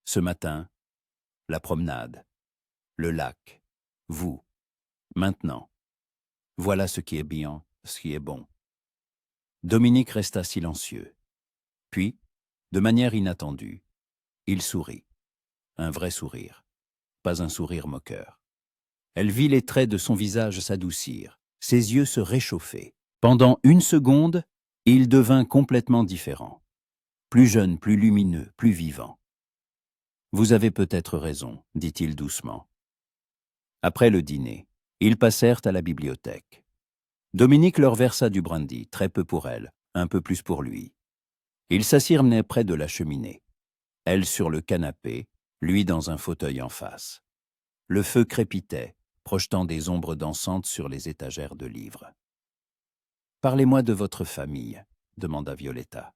Ce matin, la promenade, le lac, vous, maintenant. Voilà ce qui est bien, ce qui est bon. Dominique resta silencieux. Puis, de manière inattendue, il sourit. Un vrai sourire, pas un sourire moqueur. Elle vit les traits de son visage s'adoucir, ses yeux se réchauffer. Pendant une seconde, il devint complètement différent. Plus jeune, plus lumineux, plus vivant. Vous avez peut-être raison, dit-il doucement. Après le dîner, ils passèrent à la bibliothèque. Dominique leur versa du brandy, très peu pour elle, un peu plus pour lui. Ils s'assirent près de la cheminée. Elle sur le canapé, lui dans un fauteuil en face. Le feu crépitait, projetant des ombres dansantes sur les étagères de livres. « Parlez-moi de votre famille », demanda Violetta.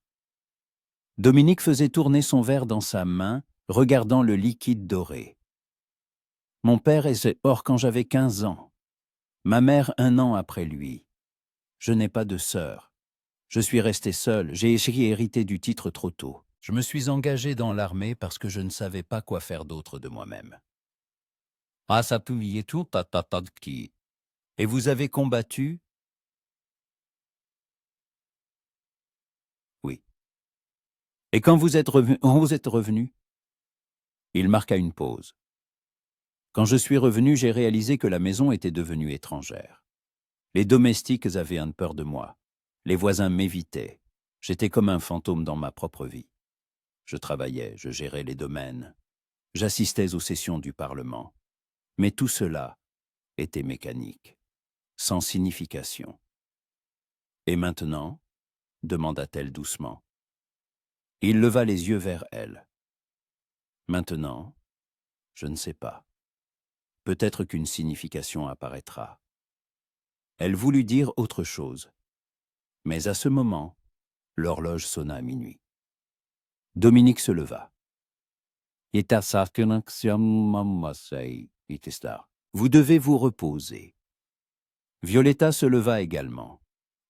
Dominique faisait tourner son verre dans sa main, regardant le liquide doré. « Mon père est mort quand j'avais 15 ans. Ma mère 1 an après lui. Je n'ai pas de sœur. Je suis resté seul, j'ai hérité du titre trop tôt. Je me suis engagé dans l'armée parce que je ne savais pas quoi faire d'autre de moi-même. » Ah, ça publiait tout, qui. Et vous avez combattu? Oui. Et quand vous êtes revenu? Il marqua une pause. Quand je suis revenu, j'ai réalisé que la maison était devenue étrangère. Les domestiques avaient un peur de moi. Les voisins m'évitaient. J'étais comme un fantôme dans ma propre vie. Je travaillais, je gérais les domaines. J'assistais aux sessions du Parlement. Mais tout cela était mécanique, sans signification. Et maintenant? Demanda-t-elle doucement. Il leva les yeux vers elle. Maintenant, je ne sais pas. Peut-être qu'une signification apparaîtra. Elle voulut dire autre chose. Mais à ce moment, l'horloge sonna à minuit. Dominique se leva. Vous devez vous reposer. Violetta se leva également.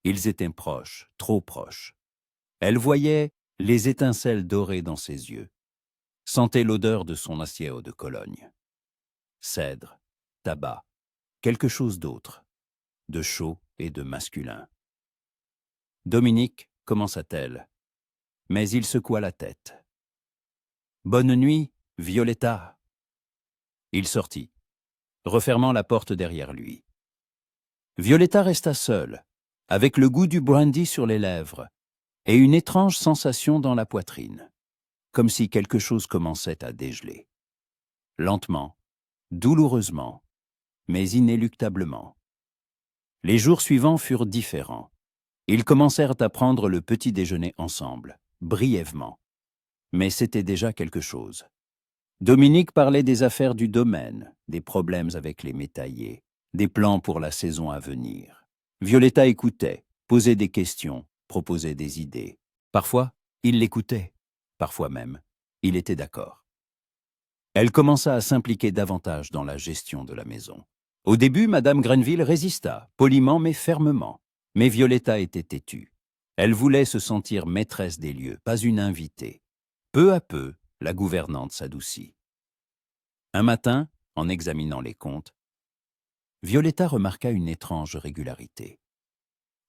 Ils étaient proches, trop proches. Elle voyait les étincelles dorées dans ses yeux, sentait l'odeur de son assiette de Cologne. Cèdre, tabac, quelque chose d'autre, de chaud et de masculin. Dominique, commença-t-elle, mais il secoua la tête. Bonne nuit, Violetta. Il sortit, refermant la porte derrière lui. Violetta resta seule, avec le goût du brandy sur les lèvres et une étrange sensation dans la poitrine, comme si quelque chose commençait à dégeler. Lentement, douloureusement, mais inéluctablement. Les jours suivants furent différents. Ils commencèrent à prendre le petit déjeuner ensemble, brièvement. Mais c'était déjà quelque chose. Dominique parlait des affaires du domaine, des problèmes avec les métayers, des plans pour la saison à venir. Violetta écoutait, posait des questions, proposait des idées. Parfois, il l'écoutait. Parfois même, il était d'accord. Elle commença à s'impliquer davantage dans la gestion de la maison. Au début, Madame Grenville résista, poliment mais fermement. Mais Violetta était têtue. Elle voulait se sentir maîtresse des lieux, pas une invitée. Peu à peu, la gouvernante s'adoucit. Un matin, en examinant les comptes, Violetta remarqua une étrange régularité.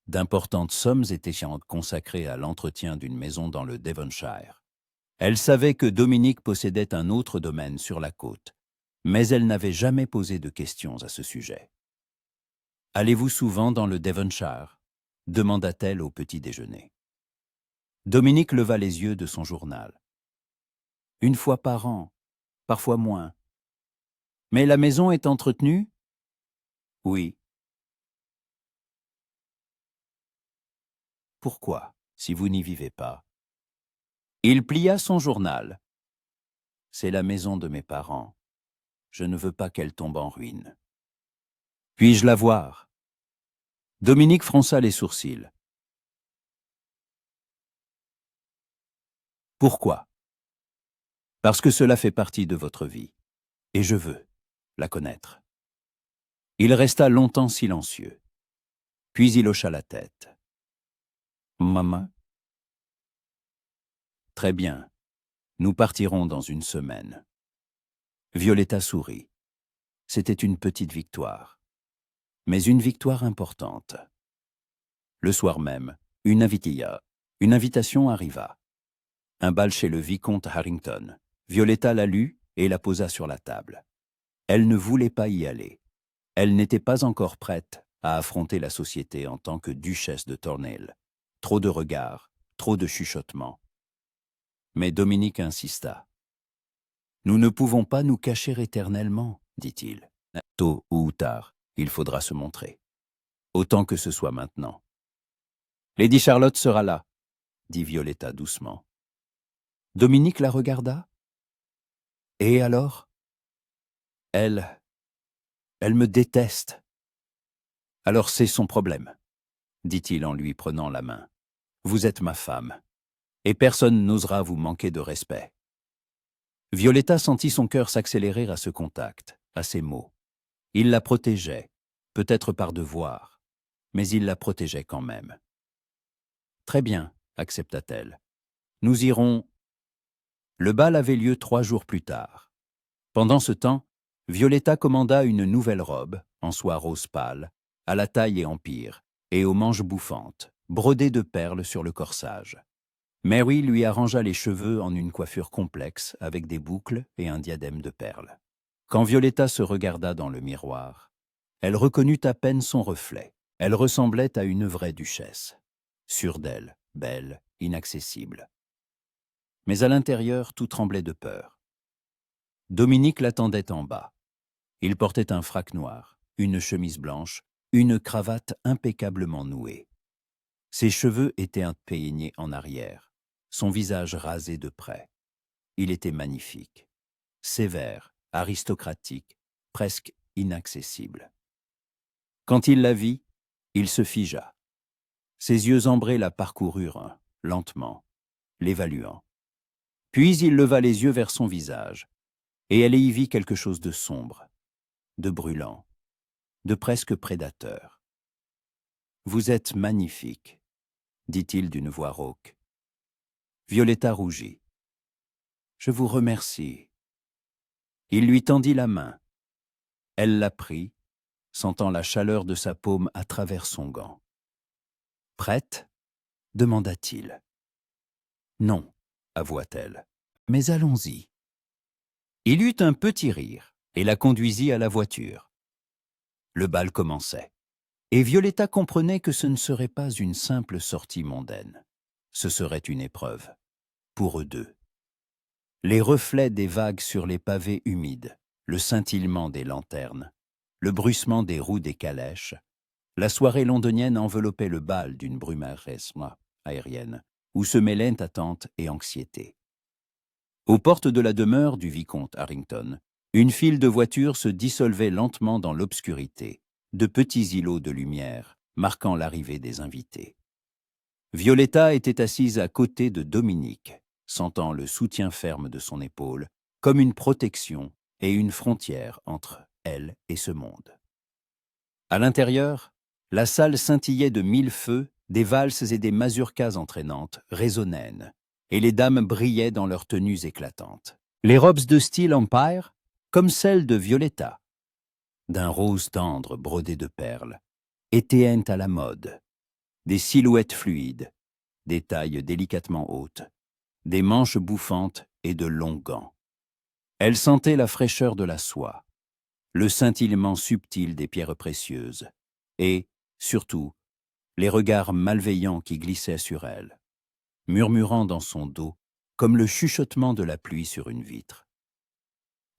D'importantes sommes étaient consacrées à l'entretien d'une maison dans le Devonshire. Elle savait que Dominique possédait un autre domaine sur la côte, mais elle n'avait jamais posé de questions à ce sujet. « Allez-vous souvent dans le Devonshire » demanda-t-elle au petit déjeuner. Dominique leva les yeux de son journal. « Une fois par an, parfois moins. Mais la maison est entretenue ?»« Oui. » « Pourquoi, si vous n'y vivez pas ?» Il plia son journal. « C'est la maison de mes parents. Je ne veux pas qu'elle tombe en ruine. Puis-je la voir ?» Dominique fronça les sourcils. « Pourquoi ? » « Parce que cela fait partie de votre vie, et je veux la connaître. » Il resta longtemps silencieux. Puis il hocha la tête. « Maman ? » « Très bien. Nous partirons dans une semaine. » Violetta sourit. C'était une petite victoire, mais une victoire importante. Le soir même, une invitation arriva. Un bal chez le vicomte Harrington. Violetta la lut et la posa sur la table. Elle ne voulait pas y aller. Elle n'était pas encore prête à affronter la société en tant que duchesse de Thornhill. Trop de regards, trop de chuchotements. Mais Dominique insista. « Nous ne pouvons pas nous cacher éternellement, dit-il. Tôt ou tard, il faudra se montrer. Autant que ce soit maintenant. » « Lady Charlotte sera là, » dit Violetta doucement. Dominique la regarda. « Et alors ? » Elle me déteste. »« Alors c'est son problème, » dit-il en lui prenant la main. « Vous êtes ma femme, et personne n'osera vous manquer de respect. » Violetta sentit son cœur s'accélérer à ce contact, à ces mots. Il la protégeait, peut-être par devoir, mais il la protégeait quand même. « Très bien, » accepta-t-elle. « Nous irons... » Le bal avait lieu 3 jours plus tard. Pendant ce temps, Violetta commanda une nouvelle robe, en soie rose pâle, à la taille et empire, et aux manches bouffantes, brodée de perles sur le corsage. Mary lui arrangea les cheveux en une coiffure complexe, avec des boucles et un diadème de perles. Quand Violetta se regarda dans le miroir, elle reconnut à peine son reflet. Elle ressemblait à une vraie duchesse, sûre d'elle, belle, inaccessible. Mais à l'intérieur, tout tremblait de peur. Dominique l'attendait en bas. Il portait un frac noir, une chemise blanche, une cravate impeccablement nouée. Ses cheveux étaient peignés en arrière, son visage rasé de près. Il était magnifique, sévère, aristocratique, presque inaccessible. Quand il la vit, il se figea. Ses yeux ambrés la parcoururent, lentement, l'évaluant. Puis il leva les yeux vers son visage, et elle y vit quelque chose de sombre, de brûlant, de presque prédateur. « Vous êtes magnifique, » dit-il d'une voix rauque. Violetta rougit. « Je vous remercie. » Il lui tendit la main. Elle la prit, sentant la chaleur de sa paume à travers son gant. « Prête ?» demanda-t-il. « Non, » avoua-t-elle, « mais allons-y. » Il eut un petit rire et la conduisit à la voiture. Le bal commençait, et Violetta comprenait que ce ne serait pas une simple sortie mondaine. Ce serait une épreuve, pour eux deux. Les reflets des vagues sur les pavés humides, le scintillement des lanternes, le bruissement des roues des calèches, la soirée londonienne enveloppait le bal d'une brume aérienne, où se mêlaient attente et anxiété. Aux portes de la demeure du vicomte Harrington, une file de voitures se dissolvait lentement dans l'obscurité, de petits îlots de lumière marquant l'arrivée des invités. Violetta était assise à côté de Dominique, sentant le soutien ferme de son épaule, comme une protection et une frontière entre elle et ce monde. À l'intérieur, la salle scintillait de 1000 feux, des valses et des mazurkas entraînantes résonnaient, et les dames brillaient dans leurs tenues éclatantes. Les robes de style Empire, comme celles de Violetta, d'un rose tendre brodé de perles, étaient à la mode. des silhouettes fluides, des tailles délicatement hautes, des manches bouffantes et de longs gants. Elle sentait la fraîcheur de la soie, le scintillement subtil des pierres précieuses et, surtout, les regards malveillants qui glissaient sur elle, murmurant dans son dos comme le chuchotement de la pluie sur une vitre.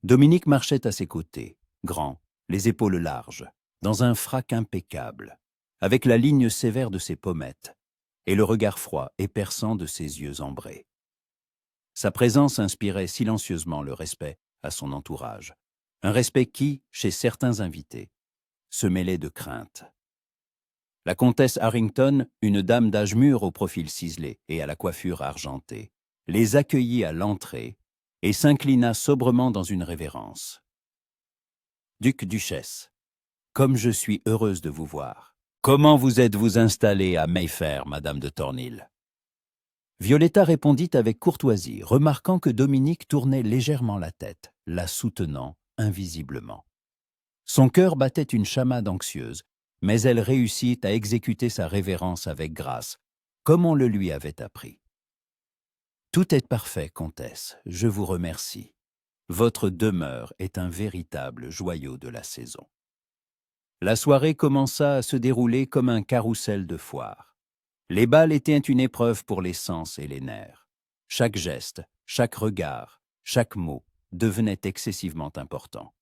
Dominique marchait à ses côtés, grand, les épaules larges, dans un frac impeccable, avec la ligne sévère de ses pommettes et le regard froid et perçant de ses yeux ambrés. Sa présence inspirait silencieusement le respect à son entourage, un respect qui, chez certains invités, se mêlait de crainte. La comtesse Harrington, une dame d'âge mûr au profil ciselé et à la coiffure argentée, les accueillit à l'entrée et s'inclina sobrement dans une révérence. « Duc-duchesse, comme je suis heureuse de vous voir. Comment vous êtes-vous installée à Mayfair, Madame de Tornil ?» Violetta répondit avec courtoisie, remarquant que Dominique tournait légèrement la tête, la soutenant invisiblement. Son cœur battait une chamade anxieuse, mais elle réussit à exécuter sa révérence avec grâce, comme on le lui avait appris. « Tout est parfait, comtesse, je vous remercie. Votre demeure est un véritable joyau de la saison. » La soirée commença à se dérouler comme un carrousel de foire. Les bals étaient une épreuve pour les sens et les nerfs. Chaque geste, chaque regard, chaque mot devenait excessivement important.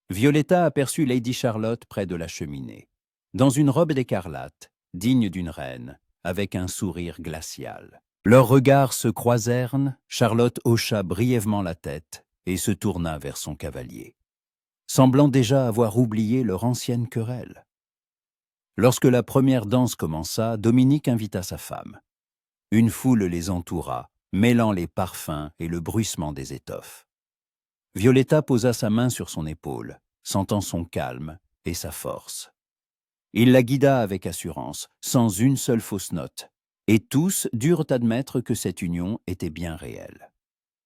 Violetta aperçut Lady Charlotte près de la cheminée, dans une robe d'écarlate, digne d'une reine, avec un sourire glacial. Leurs regards se croisèrent, Charlotte hocha brièvement la tête et se tourna vers son cavalier, semblant déjà avoir oublié leur ancienne querelle. Lorsque la première danse commença, Dominique invita sa femme. Une foule les entoura, mêlant les parfums et le bruissement des étoffes. Violetta posa sa main sur son épaule, sentant son calme et sa force. Il la guida avec assurance, sans une seule fausse note, et tous durent admettre que cette union était bien réelle.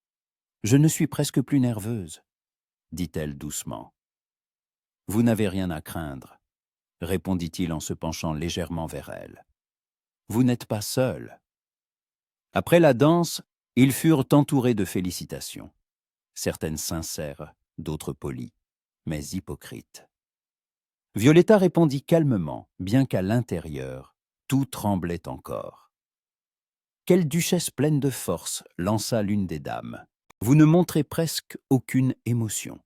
« Je ne suis presque plus nerveuse, » dit-elle doucement. « Vous n'avez rien à craindre, » répondit-il en se penchant légèrement vers elle. « Vous n'êtes pas seule. » Après la danse, ils furent entourés de félicitations, certaines sincères, d'autres polies, mais hypocrites. Violetta répondit calmement, bien qu'à l'intérieur, tout tremblait encore. « Quelle duchesse pleine de force !» lança l'une des dames. « Vous ne montrez presque aucune émotion. »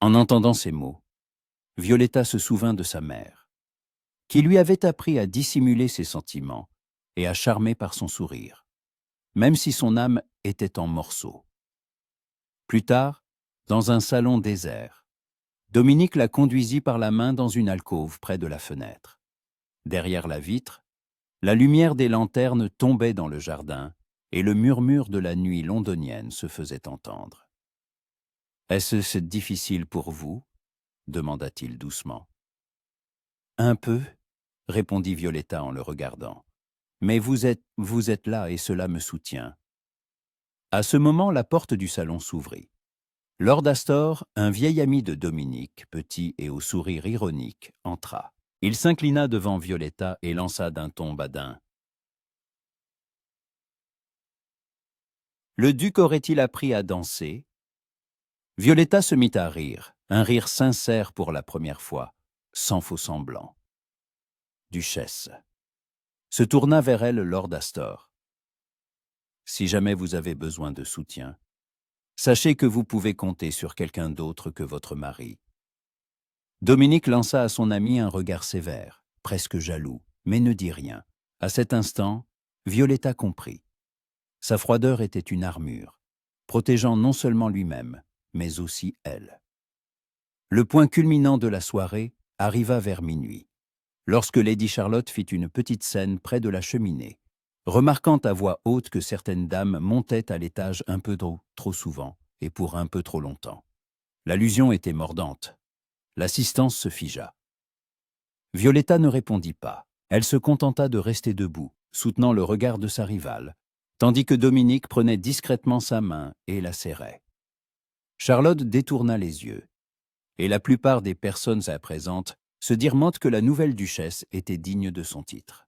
En entendant ces mots, Violetta se souvint de sa mère, qui lui avait appris à dissimuler ses sentiments et à charmer par son sourire, même si son âme était en morceaux. Plus tard, dans un salon désert, Dominique la conduisit par la main dans une alcôve près de la fenêtre. Derrière la vitre, la lumière des lanternes tombait dans le jardin et le murmure de la nuit londonienne se faisait entendre. « Est-ce difficile pour vous ?» demanda-t-il doucement. « Un peu, » répondit Violetta en le regardant. « Mais vous êtes là et cela me soutient. » À ce moment, la porte du salon s'ouvrit. Lord Astor, un vieil ami de Dominique, petit et au sourire ironique, entra. Il s'inclina devant Violetta et lança d'un ton badin. « Le duc aurait-il appris à danser ?» Violetta se mit à rire, un rire sincère pour la première fois, sans faux-semblant. « Duchesse » se tourna vers elle Lord Astor. « Si jamais vous avez besoin de soutien, sachez que vous pouvez compter sur quelqu'un d'autre que votre mari. » Dominique lança à son ami un regard sévère, presque jaloux, mais ne dit rien. À cet instant, Violetta comprit. Sa froideur était une armure, protégeant non seulement lui-même, mais aussi elle. Le point culminant de la soirée arriva vers minuit, lorsque Lady Charlotte fit une petite scène près de la cheminée, remarquant à voix haute que certaines dames montaient à l'étage un peu trop souvent et pour un peu trop longtemps. L'allusion était mordante. L'assistance se figea. Violetta ne répondit pas. Elle se contenta de rester debout, soutenant le regard de sa rivale, tandis que Dominique prenait discrètement sa main et la serrait. Charlotte détourna les yeux, et la plupart des personnes à présentes se dirent que la nouvelle duchesse était digne de son titre.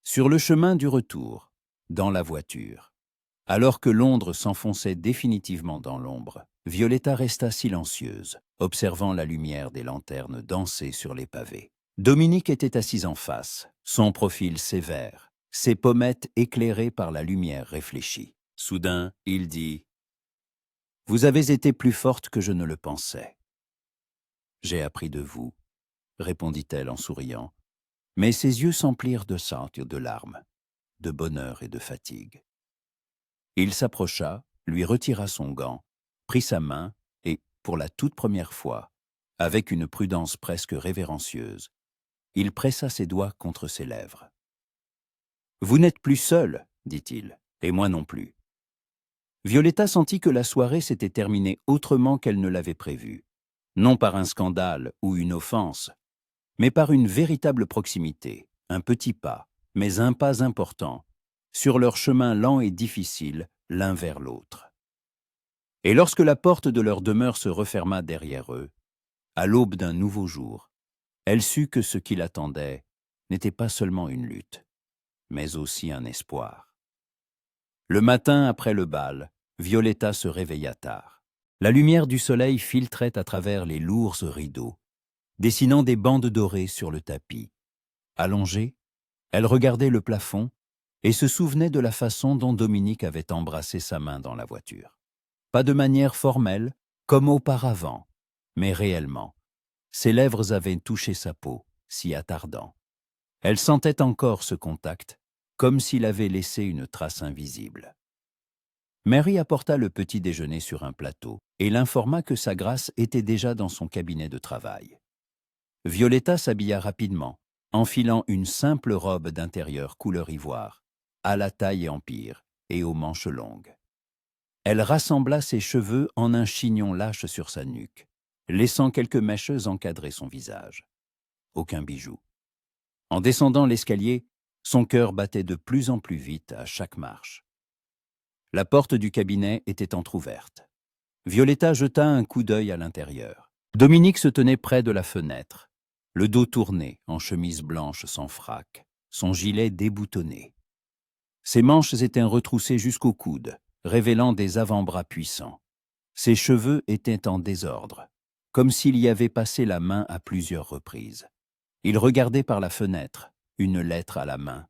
Sur le chemin du retour, dans la voiture, alors que Londres s'enfonçait définitivement dans l'ombre, Violetta resta silencieuse, observant la lumière des lanternes danser sur les pavés. Dominique était assis en face, son profil sévère, ses pommettes éclairées par la lumière réfléchie. Soudain, il dit « Vous avez été plus forte que je ne le pensais. »« J'ai appris de vous, » répondit-elle en souriant, mais ses yeux s'emplirent de sortes de larmes, de bonheur et de fatigue. Il s'approcha, lui retira son gant, prit sa main et, pour la toute première fois, avec une prudence presque révérencieuse, il pressa ses doigts contre ses lèvres. « Vous n'êtes plus seule, dit-il, et moi non plus. » Violetta sentit que la soirée s'était terminée autrement qu'elle ne l'avait prévu, non par un scandale ou une offense, mais par une véritable proximité, un petit pas, mais un pas important, sur leur chemin lent et difficile l'un vers l'autre. Et lorsque la porte de leur demeure se referma derrière eux, à l'aube d'un nouveau jour, elle sut que ce qui l'attendait n'était pas seulement une lutte, mais aussi un espoir. Le matin après le bal, Violetta se réveilla tard. La lumière du soleil filtrait à travers les lourds rideaux, dessinant des bandes dorées sur le tapis. Allongée, elle regardait le plafond et se souvenait de la façon dont Dominique avait embrassé sa main dans la voiture. Pas de manière formelle, comme auparavant, mais réellement. Ses lèvres avaient touché sa peau, s'y attardant. Elle sentait encore ce contact, comme s'il avait laissé une trace invisible. Mary apporta le petit déjeuner sur un plateau et l'informa que sa grâce était déjà dans son cabinet de travail. Violetta s'habilla rapidement, enfilant une simple robe d'intérieur couleur ivoire, à la taille empire et aux manches longues. Elle rassembla ses cheveux en un chignon lâche sur sa nuque, laissant quelques mèches encadrer son visage. Aucun bijou. En descendant l'escalier, son cœur battait de plus en plus vite à chaque marche. La porte du cabinet était entr'ouverte. Violetta jeta un coup d'œil à l'intérieur. Dominique se tenait près de la fenêtre, le dos tourné, en chemise blanche sans frac, son gilet déboutonné. Ses manches étaient retroussées jusqu'au coude, révélant des avant-bras puissants. Ses cheveux étaient en désordre, comme s'il y avait passé la main à plusieurs reprises. Il regardait par la fenêtre, une lettre à la main.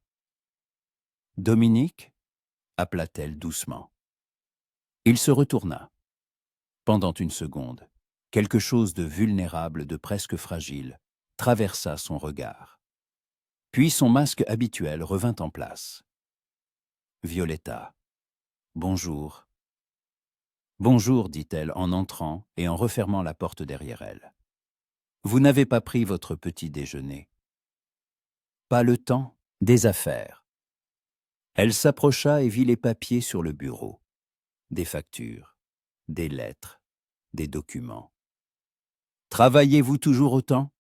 « Dominique » appela-t-elle doucement. Il se retourna. Pendant une seconde, quelque chose de vulnérable, de presque fragile, traversa son regard. Puis son masque habituel revint en place. « Violetta, bonjour. »« Bonjour, dit-elle en entrant et en refermant la porte derrière elle. Vous n'avez pas pris votre petit déjeuner. »« Pas le temps, des affaires. » Elle s'approcha et vit les papiers sur le bureau. Des factures, des lettres, des documents. « Travaillez-vous toujours autant ?»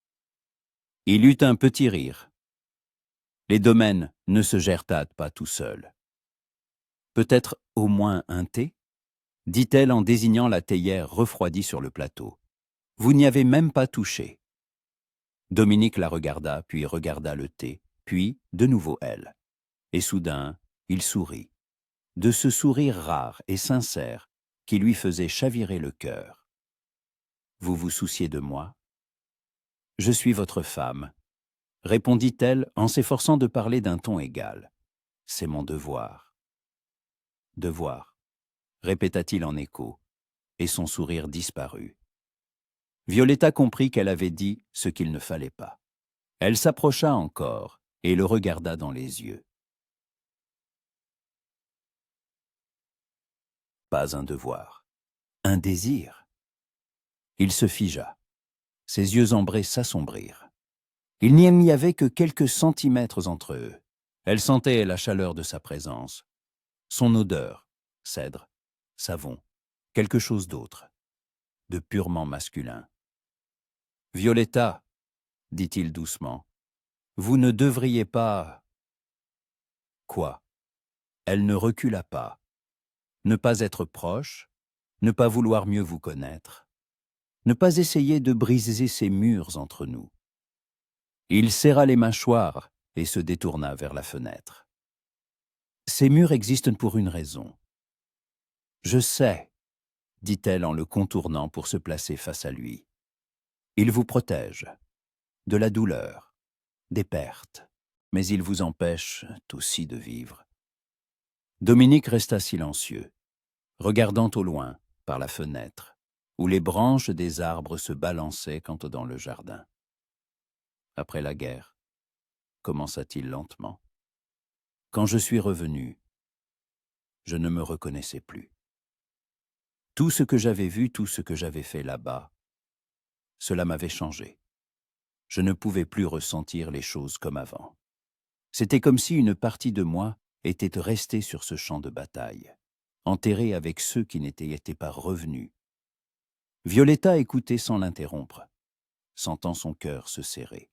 Il eut un petit rire. « Les domaines ne se gèrent pas tout seuls. »« Peut-être au moins un thé ?» dit-elle en désignant la théière refroidie sur le plateau. « Vous n'y avez même pas touché. » Dominique la regarda, puis regarda le thé, puis de nouveau elle. Et soudain, il sourit, de ce sourire rare et sincère qui lui faisait chavirer le cœur. « Vous vous souciez de moi ? » ?»« Je suis votre femme, » répondit-elle en s'efforçant de parler d'un ton égal. « C'est mon devoir. »« Devoir, » répéta-t-il en écho, et son sourire disparut. Violetta comprit qu'elle avait dit ce qu'il ne fallait pas. Elle s'approcha encore et le regarda dans les yeux. Pas un devoir, un désir. Il se figea. Ses yeux ambrés s'assombrirent. Il n'y avait que quelques centimètres entre eux. Elle sentait la chaleur de sa présence, son odeur, cèdre, savon, quelque chose d'autre, de purement masculin. « Violetta, » dit-il doucement, « vous ne devriez pas... » Quoi? Elle ne recula pas. Ne pas être proche, ne pas vouloir mieux vous connaître, ne pas essayer de briser ces murs entre nous. Il serra les mâchoires et se détourna vers la fenêtre. Ces murs existent pour une raison. Je sais, dit-elle en le contournant pour se placer face à lui. Ils vous protègent de la douleur, des pertes, mais ils vous empêchent aussi de vivre. Dominique resta silencieux, regardant au loin, par la fenêtre, où les branches des arbres se balançaient quant dans le jardin. Après la guerre, commença-t-il lentement, quand je suis revenu, je ne me reconnaissais plus. Tout ce que j'avais vu, tout ce que j'avais fait là-bas, cela m'avait changé. Je ne pouvais plus ressentir les choses comme avant. C'était comme si une partie de moi était restée sur ce champ de bataille, enterrée avec ceux qui n'étaient pas revenus. Violetta écoutait sans l'interrompre, sentant son cœur se serrer.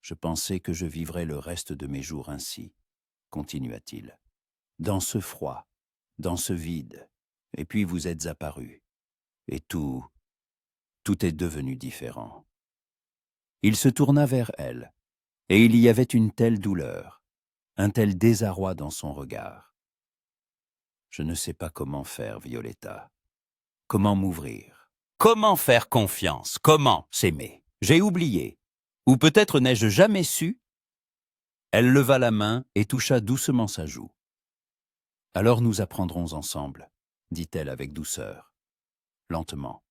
Je pensais que je vivrais le reste de mes jours ainsi, continua-t-il, dans ce froid, dans ce vide, et puis vous êtes apparu, et tout est devenu différent. Il se tourna vers elle, et il y avait une telle douleur, un tel désarroi dans son regard. Je ne sais pas comment faire, Violetta. Comment m'ouvrir? Comment faire confiance? Comment s'aimer? J'ai oublié. Ou peut-être n'ai-je jamais su? Elle leva la main et toucha doucement sa joue. Alors nous apprendrons ensemble, dit-elle avec douceur, lentement,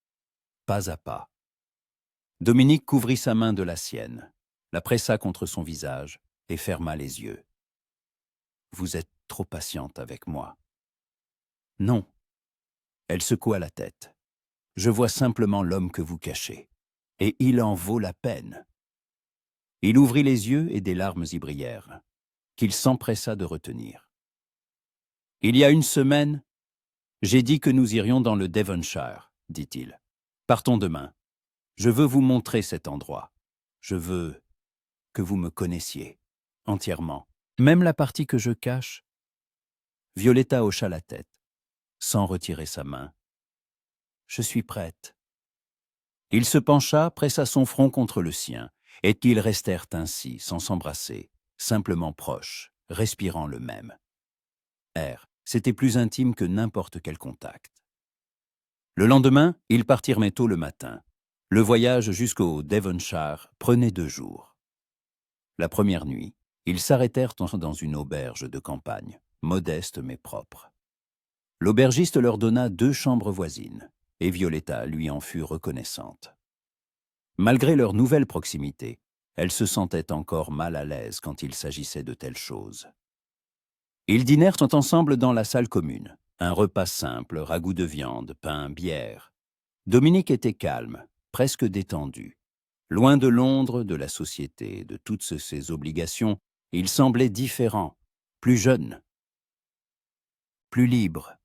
pas à pas. Dominique couvrit sa main de la sienne, la pressa contre son visage et ferma les yeux. Vous êtes trop patiente avec moi. Non. Elle secoua la tête. Je vois simplement l'homme que vous cachez, et il en vaut la peine. Il ouvrit les yeux et des larmes y brillèrent, qu'il s'empressa de retenir. Il y a une semaine, j'ai dit que nous irions dans le Devonshire, dit-il. Partons demain. Je veux vous montrer cet endroit. Je veux que vous me connaissiez, entièrement. Même la partie que je cache. Violetta hocha la tête, sans retirer sa main. Je suis prête. Il se pencha, pressa son front contre le sien, et ils restèrent ainsi, sans s'embrasser, simplement proches, respirant le même air. C'était plus intime que n'importe quel contact. Le lendemain, ils partirent mais tôt le matin. Le voyage jusqu'au Devonshire prenait 2 jours. La première nuit, ils s'arrêtèrent dans une auberge de campagne, modeste mais propre. L'aubergiste leur donna 2 chambres voisines, et Violetta lui en fut reconnaissante. Malgré leur nouvelle proximité, elle se sentait encore mal à l'aise quand il s'agissait de telles choses. Ils dînèrent ensemble dans la salle commune. Un repas simple, ragoût de viande, pain, bière. Dominique était calme, presque détendu. Loin de Londres, de la société, de toutes ses obligations, il semblait différent, plus jeune, plus libre.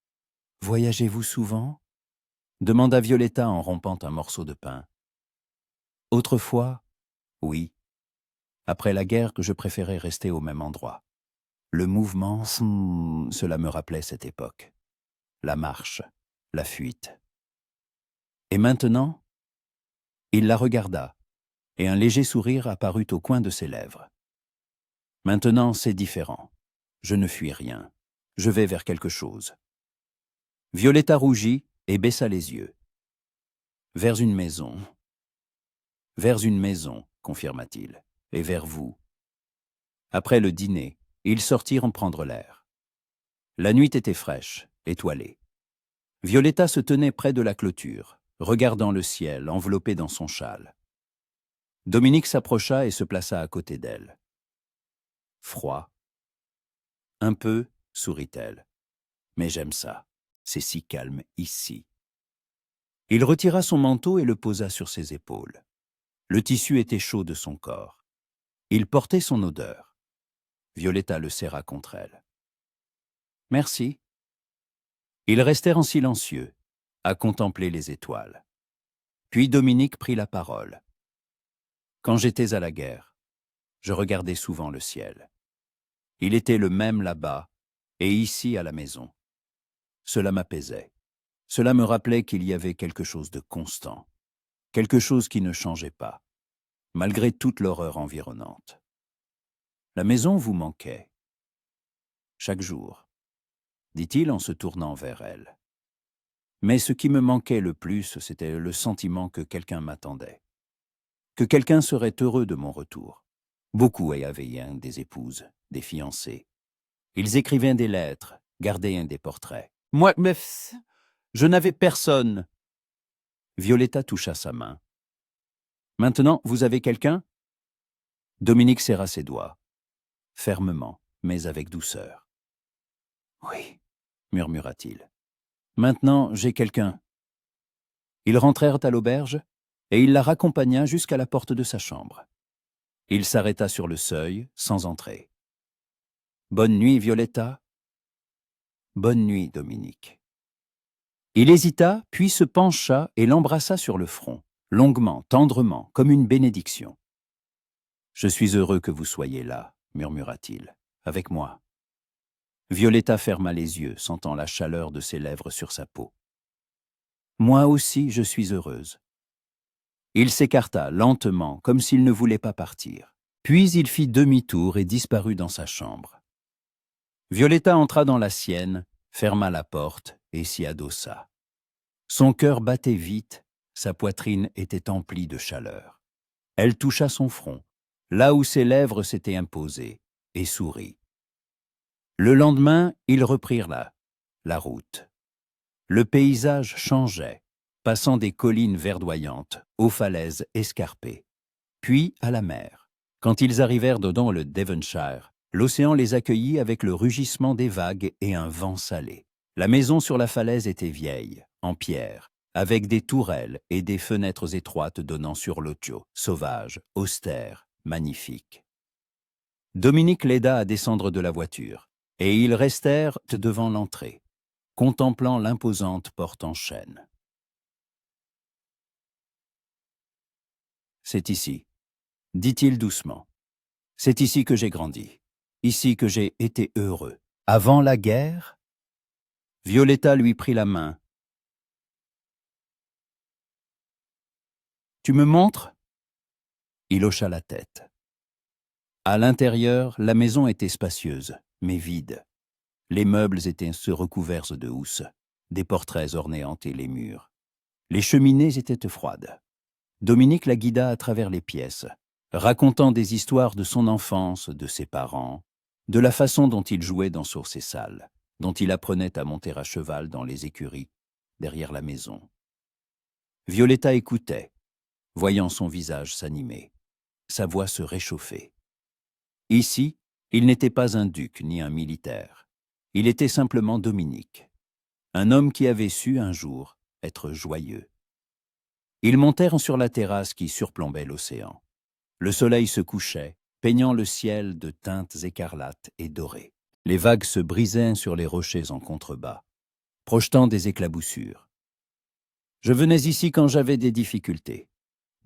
« Voyagez-vous souvent ?» demanda Violetta en rompant un morceau de pain. « Autrefois, oui. Après la guerre, je préférais rester au même endroit. Le mouvement, cela me rappelait cette époque. La marche, la fuite. Et maintenant ?» Il la regarda, et un léger sourire apparut au coin de ses lèvres. « Maintenant, c'est différent. Je ne fuis rien. Je vais vers quelque chose. » Violetta rougit et baissa les yeux. « Vers une maison. »« Vers une maison, confirma-t-il, et vers vous. » Après le dîner, ils sortirent en prendre l'air. La nuit était fraîche, étoilée. Violetta se tenait près de la clôture, regardant le ciel enveloppé dans son châle. Dominique s'approcha et se plaça à côté d'elle. « Froid. »« Un peu, sourit-elle. Mais j'aime ça. C'est si calme ici. » Il retira son manteau et le posa sur ses épaules. Le tissu était chaud de son corps. Il portait son odeur. Violetta le serra contre elle. « Merci. » Ils restèrent en silencieux, à contempler les étoiles. Puis Dominique prit la parole. « Quand j'étais à la guerre, je regardais souvent le ciel. Il était le même là-bas et ici à la maison. Cela m'apaisait. Cela me rappelait qu'il y avait quelque chose de constant, quelque chose qui ne changeait pas. malgré toute l'horreur environnante. La maison vous manquait. Chaque jour, dit-il en se tournant vers elle. Mais ce qui me manquait le plus, c'était le sentiment que quelqu'un m'attendait, que quelqu'un serait heureux de mon retour. Beaucoup avaient des épouses, des fiancées. Ils écrivaient des lettres, gardaient des portraits. Moi, mais je n'avais personne. Violetta toucha sa main. Maintenant, vous avez quelqu'un? Dominique serra ses doigts, fermement, mais avec douceur. Oui, murmura-t-il. Maintenant, j'ai quelqu'un. Ils rentrèrent à l'auberge, et il la raccompagna jusqu'à la porte de sa chambre. Il s'arrêta sur le seuil, sans entrer. Bonne nuit, Violetta. Bonne nuit, Dominique. Il hésita, puis se pencha et l'embrassa sur le front, longuement, tendrement, comme une bénédiction. Je suis heureux que vous soyez là, murmura-t-il, avec moi. Violetta ferma les yeux, sentant la chaleur de ses lèvres sur sa peau. Moi aussi, je suis heureuse. Il s'écarta lentement, comme s'il ne voulait pas partir. Puis il fit demi-tour et disparut dans sa chambre. Violetta entra dans la sienne, ferma la porte et s'y adossa. Son cœur battait vite, sa poitrine était emplie de chaleur. Elle toucha son front, là où ses lèvres s'étaient imposées, et sourit. Le lendemain, ils reprirent la route. Le paysage changeait, passant des collines verdoyantes aux falaises escarpées, puis à la mer. Quand ils arrivèrent dans le Devonshire, l'océan les accueillit avec le rugissement des vagues et un vent salé. La maison sur la falaise était vieille, en pierre, avec des tourelles et des fenêtres étroites donnant sur l'Ocho, sauvage, austère, magnifique. Dominique l'aida à descendre de la voiture, et ils restèrent devant l'entrée, contemplant l'imposante porte en chêne. « C'est ici, » dit-il doucement. « C'est ici que j'ai grandi, ici que j'ai été heureux. Avant la guerre ?» Violetta lui prit la main. « Tu me montres ?» Il hocha la tête. À l'intérieur, la maison était spacieuse, mais vide. Les meubles étaient recouverts de housses, des portraits ornéantaient les murs. Les cheminées étaient froides. Dominique la guida à travers les pièces, racontant des histoires de son enfance, de ses parents, de la façon dont il jouait dans ses salles, dont il apprenait à monter à cheval dans les écuries, derrière la maison. Violetta écoutait, voyant son visage s'animer, sa voix se réchauffer. Ici, il n'était pas un duc ni un militaire. Il était simplement Dominique, un homme qui avait su, un jour, être joyeux. Ils montèrent sur la terrasse qui surplombait l'océan. Le soleil se couchait, peignant le ciel de teintes écarlates et dorées. Les vagues se brisaient sur les rochers en contrebas, projetant des éclaboussures. « Je venais ici quand j'avais des difficultés, »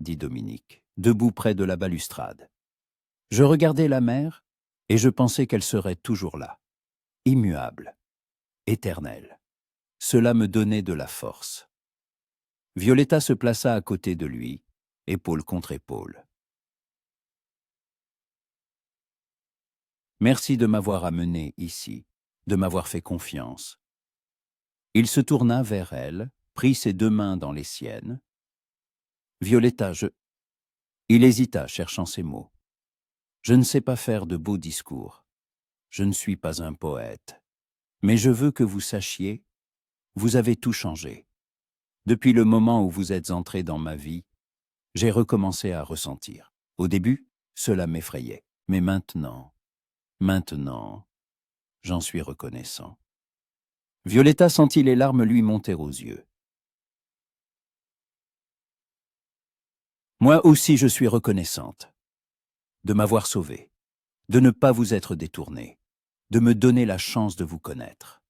dit Dominique, debout près de la balustrade. « Je regardais la mer et je pensais qu'elle serait toujours là, immuable, éternelle. Cela me donnait de la force. » Violetta se plaça à côté de lui, épaule contre épaule. « Merci de m'avoir amené ici, de m'avoir fait confiance. » Il se tourna vers elle, prit ses deux mains dans les siennes. « Violetta, Il hésita, cherchant ses mots. « Je ne sais pas faire de beaux discours. Je ne suis pas un poète. Mais je veux que vous sachiez, vous avez tout changé. Depuis le moment où vous êtes entré dans ma vie, j'ai recommencé à ressentir. Au début, cela m'effrayait. Mais maintenant, j'en suis reconnaissant. » Violetta sentit les larmes lui monter aux yeux. « Moi aussi je suis reconnaissante de m'avoir sauvée, de ne pas vous être détournée, de me donner la chance de vous connaître. »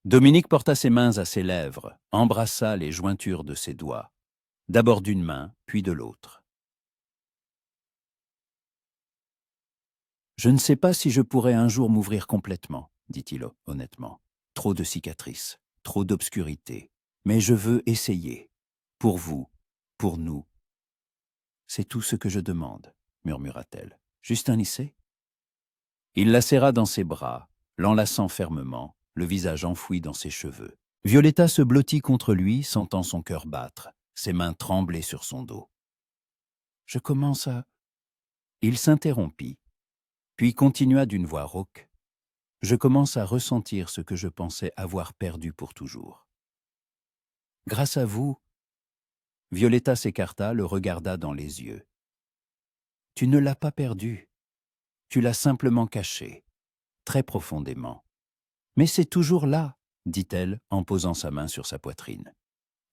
Dominique porta ses mains à ses lèvres, embrassa les jointures de ses doigts, d'abord d'une main, puis de l'autre. « Je ne sais pas si je pourrais un jour m'ouvrir complètement, » dit-il honnêtement. « Trop de cicatrices, trop d'obscurité. Mais je veux essayer. Pour vous, pour nous. » C'est tout ce que je demande, murmura-t-elle. Juste un lycée? Il la serra dans ses bras, l'enlaçant fermement, le visage enfoui dans ses cheveux. Violetta se blottit contre lui, sentant son cœur battre, ses mains trembler sur son dos. Je commence à... Il s'interrompit, puis continua d'une voix rauque. Je commence à ressentir ce que je pensais avoir perdu pour toujours. Grâce à vous, Violetta s'écarta, le regarda dans les yeux. Tu ne l'as pas perdu, tu l'as simplement caché, très profondément. Mais c'est toujours là, dit-elle en posant sa main sur sa poitrine.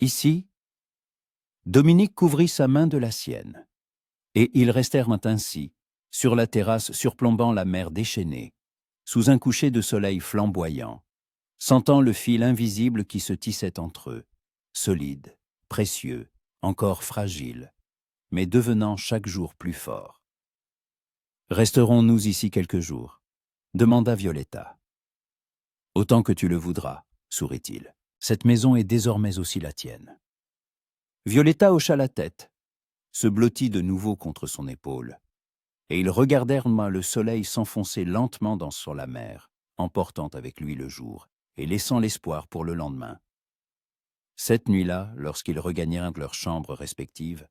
Ici, Dominique couvrit sa main de la sienne, et ils restèrent ainsi, sur la terrasse surplombant la mer déchaînée, sous un coucher de soleil flamboyant, sentant le fil invisible qui se tissait entre eux, solide, précieux, encore fragile, mais devenant chaque jour plus fort. « Resterons-nous ici quelques jours ?» demanda Violetta. « Autant que tu le voudras, » sourit-il. « Cette maison est désormais aussi la tienne. » Violetta hocha la tête, se blottit de nouveau contre son épaule, et ils regardèrent le soleil s'enfoncer lentement sur la mer, emportant avec lui le jour et laissant l'espoir pour le lendemain. Cette nuit-là, lorsqu'ils regagnèrent leurs chambres respectives,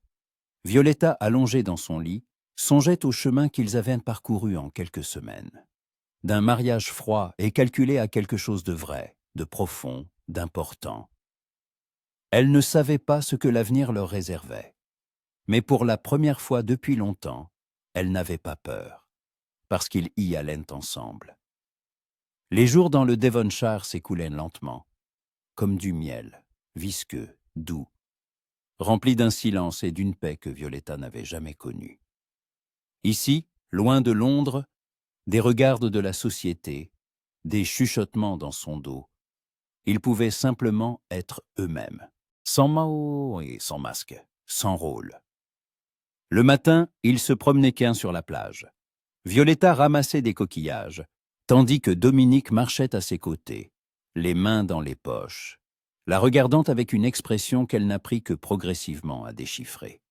Violetta, allongée dans son lit, songeait au chemin qu'ils avaient parcouru en quelques semaines. D'un mariage froid et calculé à quelque chose de vrai, de profond, d'important. Elle ne savait pas ce que l'avenir leur réservait. Mais pour la première fois depuis longtemps, elle n'avait pas peur, parce qu'ils y allaient ensemble. Les jours dans le Devonshire s'écoulaient lentement, comme du miel, visqueux, doux, rempli d'un silence et d'une paix que Violetta n'avait jamais connue. Ici, loin de Londres, des regards de la société, des chuchotements dans son dos, ils pouvaient simplement être eux-mêmes, sans mot et sans masque, sans rôle. Le matin, ils se promenaient qu'un sur la plage. Violetta ramassait des coquillages, tandis que Dominique marchait à ses côtés, les mains dans les poches, la regardant avec une expression qu'elle n'apprit que progressivement à déchiffrer.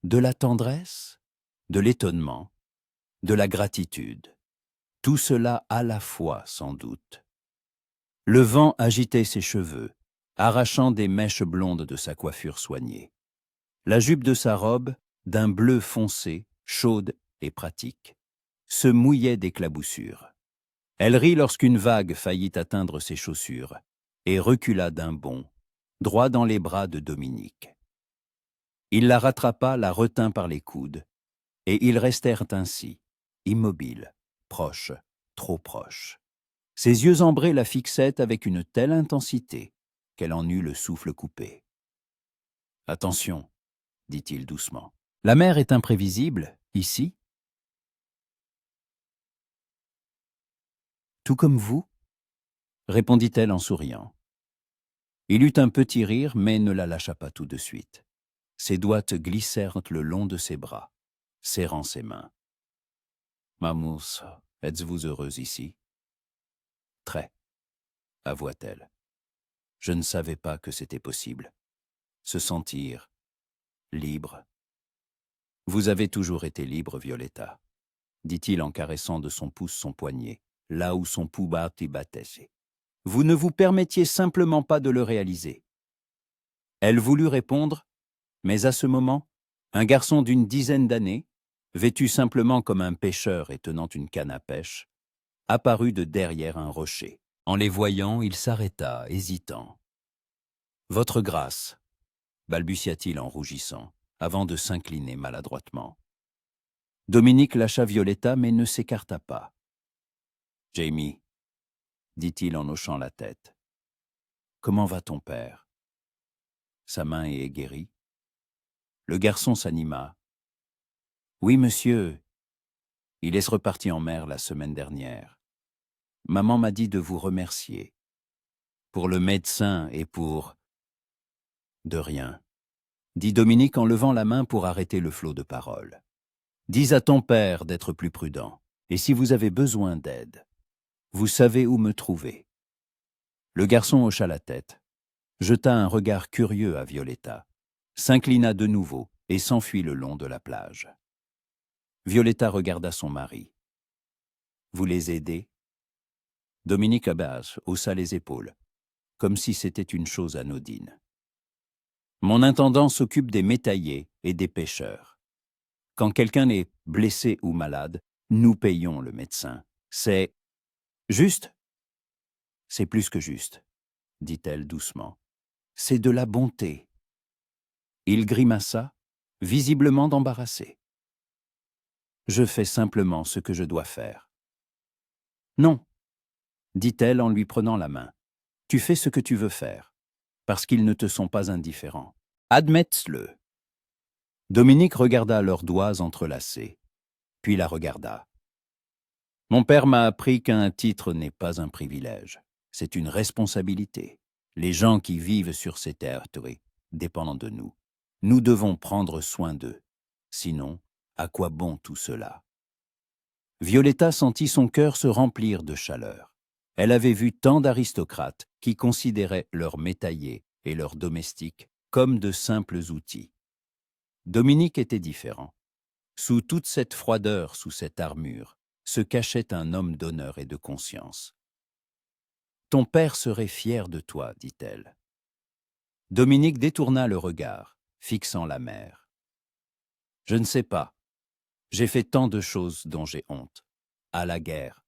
De la tendresse, de l'étonnement, de la gratitude, tout cela à la fois sans doute. Le vent agitait ses cheveux, arrachant des mèches blondes de sa coiffure soignée. La jupe de sa robe, d'un bleu foncé, chaude et pratique, se mouillait d'éclaboussures. Elle rit lorsqu'une vague faillit atteindre ses chaussures et recula d'un bond, droit dans les bras de Dominique. Il la rattrapa, la retint par les coudes, et ils restèrent ainsi, immobiles, proches, trop proches. Ses yeux ambrés la fixaient avec une telle intensité qu'elle en eut le souffle coupé. « Attention, » dit-il doucement. « La mer est imprévisible, ici. Tout comme vous ?» répondit-elle en souriant. Il eut un petit rire, mais ne la lâcha pas tout de suite. Ses doigts glissèrent le long de ses bras, serrant ses mains. « Mamousse, êtes-vous heureuse ici ?»« Très, » avoua-t-elle. « Je ne savais pas que c'était possible. Se sentir libre. »« Vous avez toujours été libre, Violetta, » dit-il en caressant de son pouce son poignet, là où son pouls battait. « Vous ne vous permettiez simplement pas de le réaliser. » Elle voulut répondre, mais à ce moment, un garçon d'une dizaine d'années, vêtu simplement comme un pêcheur et tenant une canne à pêche, apparut de derrière un rocher. En les voyant, il s'arrêta, hésitant. « Votre grâce » balbutia-t-il en rougissant, avant de s'incliner maladroitement. Dominique lâcha Violetta, mais ne s'écarta pas. « Jamie, » dit-il en hochant la tête, « comment va ton père ?» Sa main est guérie. Le garçon s'anima. « Oui, monsieur. Il est reparti en mer la semaine dernière. Maman m'a dit de vous remercier. Pour le médecin et pour... » « De rien, » dit Dominique en levant la main pour arrêter le flot de paroles. « Dis à ton père d'être plus prudent, et si vous avez besoin d'aide, vous savez où me trouver. » Le garçon hocha la tête, jeta un regard curieux à Violetta, s'inclina de nouveau et s'enfuit le long de la plage. Violetta regarda son mari. « Vous les aidez ?» Dominique Abbas haussa les épaules, comme si c'était une chose anodine. « Mon intendant s'occupe des métayers et des pêcheurs. Quand quelqu'un est blessé ou malade, nous payons le médecin. C'est juste ?» « C'est plus que juste, » dit-elle doucement. « C'est de la bonté. » Il grimaça, visiblement embarrassé. « Je fais simplement ce que je dois faire. »« Non, » dit-elle en lui prenant la main. « Tu fais ce que tu veux faire, parce qu'ils ne te sont pas indifférents. Admets-le. » Dominique regarda leurs doigts entrelacés, puis la regarda. « Mon père m'a appris qu'un titre n'est pas un privilège, c'est une responsabilité. Les gens qui vivent sur ces territoires dépendent de nous. Nous devons prendre soin d'eux. Sinon, à quoi bon tout cela ?» Violetta sentit son cœur se remplir de chaleur. Elle avait vu tant d'aristocrates qui considéraient leurs métayers et leurs domestiques comme de simples outils. Dominique était différent. Sous toute cette froideur, sous cette armure, se cachait un homme d'honneur et de conscience. « Ton père serait fier de toi, » dit-elle. Dominique détourna le regard, fixant la mer. « Je ne sais pas. J'ai fait tant de choses dont j'ai honte. À la guerre.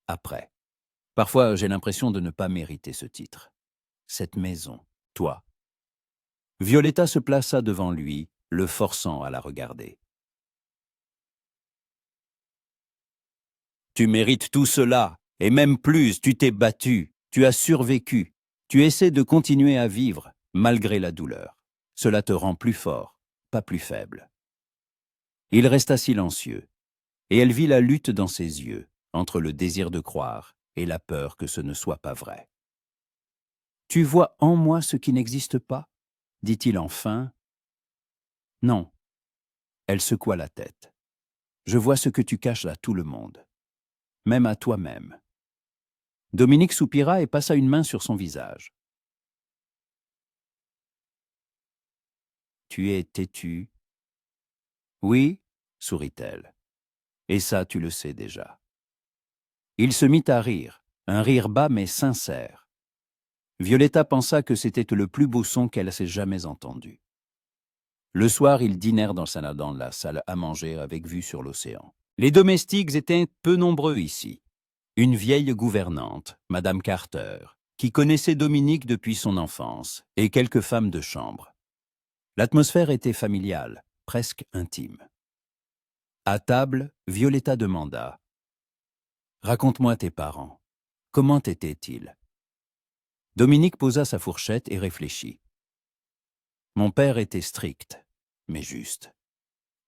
Après. Parfois, j'ai l'impression de ne pas mériter ce titre. Cette maison, toi. » Violetta se plaça devant lui, le forçant à la regarder. « Tu mérites tout cela, et même plus, tu t'es battu, tu as survécu, tu essaies de continuer à vivre, malgré la douleur. Cela te rend plus fort, pas plus faible. » Il resta silencieux, et elle vit la lutte dans ses yeux, entre le désir de croire et la peur que ce ne soit pas vrai. « Tu vois en moi ce qui n'existe pas ?» dit-il enfin. « Non. » Elle secoua la tête. « Je vois ce que tu caches à tout le monde, même à toi-même. » Dominique soupira et passa une main sur son visage. « Tu es têtu. »« Oui, » sourit-elle. « Et ça, tu le sais déjà. » Il se mit à rire, un rire bas mais sincère. Violetta pensa que c'était le plus beau son qu'elle s'ait jamais entendu. Le soir, ils dînèrent dans la salle à manger avec vue sur l'océan. Les domestiques étaient peu nombreux ici. Une vieille gouvernante, Madame Carter, qui connaissait Dominique depuis son enfance, et quelques femmes de chambre. L'atmosphère était familiale, presque intime. À table, Violetta demanda « Raconte-moi tes parents. Comment étaient-ils » Dominique posa sa fourchette et réfléchit. « Mon père était strict, mais juste.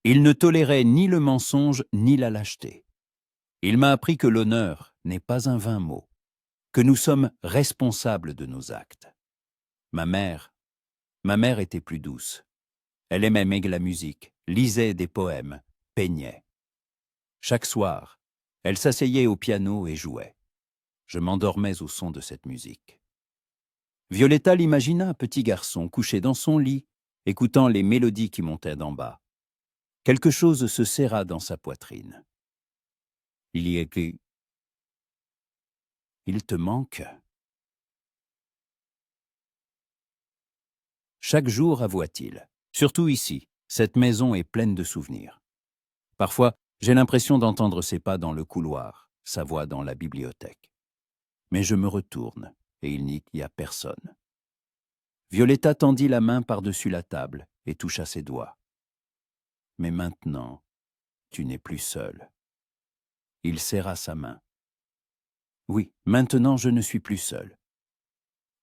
Il ne tolérait ni le mensonge ni la lâcheté. Il m'a appris que l'honneur n'est pas un vain mot, que nous sommes responsables de nos actes. Ma mère était plus douce. Elle aimait la musique, lisait des poèmes, peignait. Chaque soir, elle s'asseyait au piano et jouait. Je m'endormais au son de cette musique. » Violetta l'imagina un petit garçon couché dans son lit, écoutant les mélodies qui montaient d'en bas. Quelque chose se serra dans sa poitrine. Il y écrit « Il te manque. » Chaque jour avoua-t-il. Surtout ici, cette maison est pleine de souvenirs. Parfois, j'ai l'impression d'entendre ses pas dans le couloir, sa voix dans la bibliothèque. Mais je me retourne et il n'y a personne. Violetta tendit la main par-dessus la table et toucha ses doigts. Mais maintenant, tu n'es plus seul. Il serra sa main. Oui, maintenant je ne suis plus seul.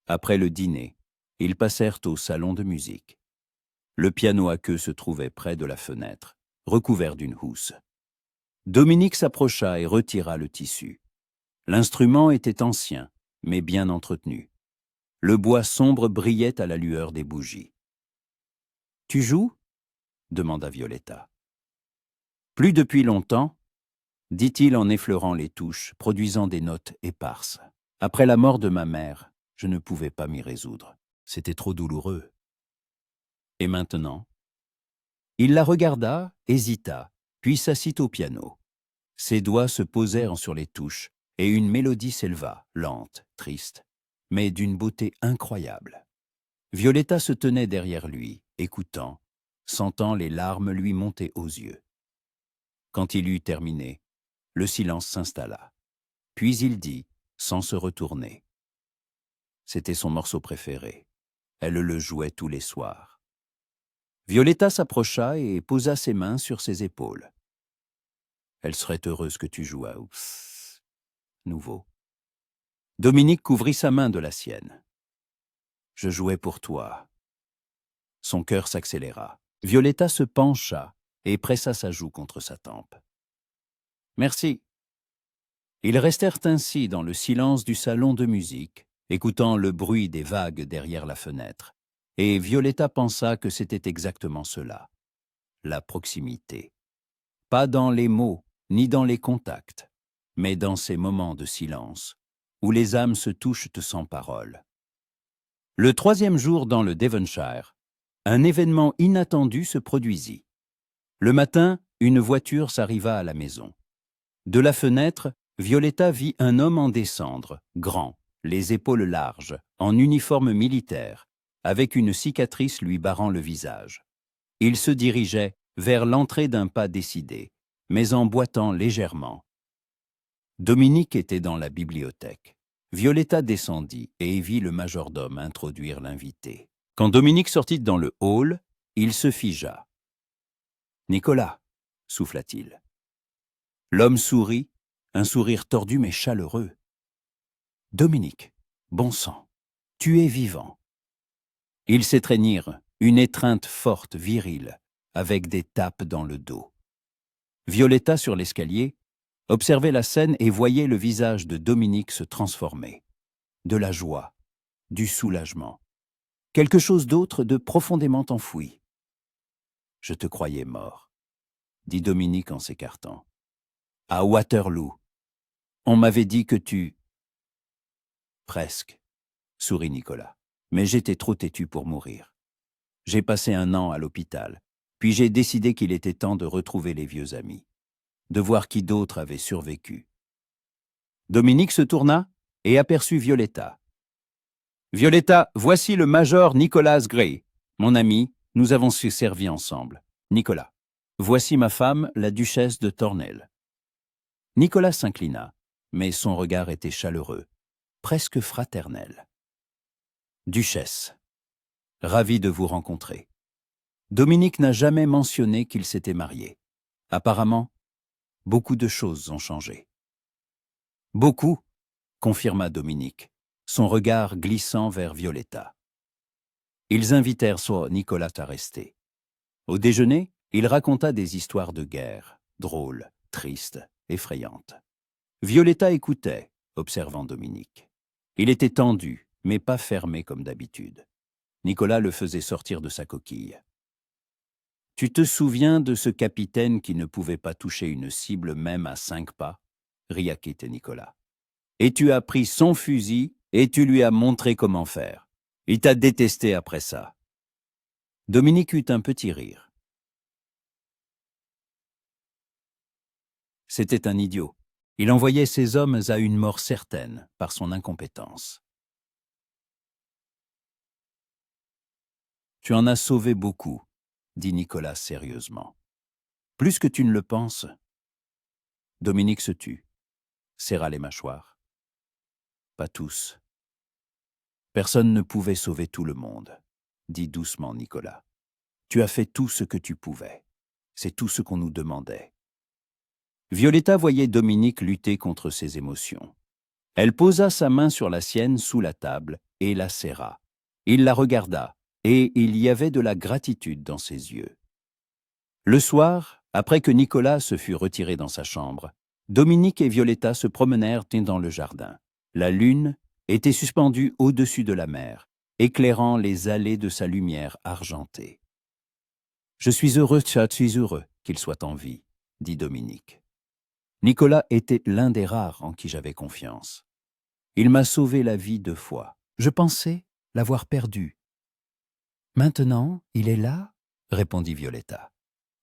Après le dîner, ils passèrent au salon de musique. Le piano à queue se trouvait près de la fenêtre, recouvert d'une housse. Dominique s'approcha et retira le tissu. L'instrument était ancien, mais bien entretenu. Le bois sombre brillait à la lueur des bougies. « Tu joues ?» demanda Violetta. « Plus depuis longtemps, » dit-il en effleurant les touches, produisant des notes éparses. « Après la mort de ma mère, je ne pouvais pas m'y résoudre. C'était trop douloureux. Et maintenant ?» Il la regarda, hésita, puis s'assit au piano. Ses doigts se posèrent sur les touches, et une mélodie s'éleva, lente, triste, mais d'une beauté incroyable. Violetta se tenait derrière lui, écoutant, sentant les larmes lui monter aux yeux. Quand il eut terminé, le silence s'installa. Puis il dit, sans se retourner. C'était son morceau préféré. Elle le jouait tous les soirs. Violetta s'approcha et posa ses mains sur ses épaules. Elle serait heureuse que tu joues à Oups. Nouveau. Dominique couvrit sa main de la sienne. Je jouais pour toi. Son cœur s'accéléra. Violetta se pencha et pressa sa joue contre sa tempe. Merci. Ils restèrent ainsi dans le silence du salon de musique, écoutant le bruit des vagues derrière la fenêtre, et Violetta pensa que c'était exactement cela, la proximité. Pas dans les mots, ni dans les contacts, mais dans ces moments de silence, où les âmes se touchent sans parole. Le 3e jour dans le Devonshire, un événement inattendu se produisit. Le matin, une voiture s'arriva à la maison. De la fenêtre, Violetta vit un homme en descendre, grand, les épaules larges, en uniforme militaire, avec une cicatrice lui barrant le visage. Il se dirigeait vers l'entrée d'un pas décidé, mais en boitant légèrement. Dominique était dans la bibliothèque. Violetta descendit et vit le majordome introduire l'invité. Quand Dominique sortit dans le hall, il se figea. « Nicolas » souffla-t-il. L'homme sourit, un sourire tordu mais chaleureux. « Dominique, bon sang, tu es vivant. » Ils s'étreignirent, une étreinte forte, virile, avec des tapes dans le dos. Violetta, sur l'escalier, observait la scène et voyait le visage de Dominique se transformer. De la joie, du soulagement, quelque chose d'autre de profondément enfoui. « Je te croyais mort, » dit Dominique en s'écartant. « À Waterloo. On m'avait dit que tu... » Presque, sourit Nicolas. Mais j'étais trop têtu pour mourir. J'ai passé 1 an à l'hôpital, puis j'ai décidé qu'il était temps de retrouver les vieux amis, de voir qui d'autre avait survécu. Dominique se tourna et aperçut Violetta. « Violetta, voici le major Nicolas Gray. Mon ami, nous avons servi ensemble. Nicolas. Voici ma femme, la duchesse de Tornel. » Nicolas s'inclina, mais son regard était chaleureux, presque fraternel. « Duchesse, ravi de vous rencontrer. » Dominique n'a jamais mentionné qu'il s'était marié. Apparemment, beaucoup de choses ont changé. « Beaucoup, » confirma Dominique, son regard glissant vers Violetta. Ils invitèrent soit Nicolas à rester. Au déjeuner, il raconta des histoires de guerre, drôles, tristes, effrayantes. Violetta écoutait, observant Dominique. Il était tendu, mais pas fermé comme d'habitude. Nicolas le faisait sortir de sa coquille. « Tu te souviens de ce capitaine qui ne pouvait pas toucher une cible même à 5 pas » riaquait Nicolas. « Et tu as pris son fusil et tu lui as montré comment faire. Il t'a détesté après ça. » Dominique eut un petit rire. C'était un idiot. Il envoyait ses hommes à une mort certaine par son incompétence. « Tu en as sauvé beaucoup, » dit Nicolas sérieusement. « Plus que tu ne le penses. » Dominique se tut, serra les mâchoires. « Pas tous. Personne ne pouvait sauver tout le monde, » dit doucement Nicolas. « Tu as fait tout ce que tu pouvais. C'est tout ce qu'on nous demandait. » Violetta voyait Dominique lutter contre ses émotions. Elle posa sa main sur la sienne sous la table et la serra. Il la regarda, et il y avait de la gratitude dans ses yeux. Le soir, après que Nicolas se fut retiré dans sa chambre, Dominique et Violetta se promenèrent dans le jardin. La lune était suspendue au-dessus de la mer, éclairant les allées de sa lumière argentée. « Je suis heureux qu'il soit en vie, » dit Dominique. Nicolas était l'un des rares en qui j'avais confiance. Il m'a sauvé la vie 2 fois. Je pensais l'avoir perdu. « Maintenant, il est là ?» répondit Violetta.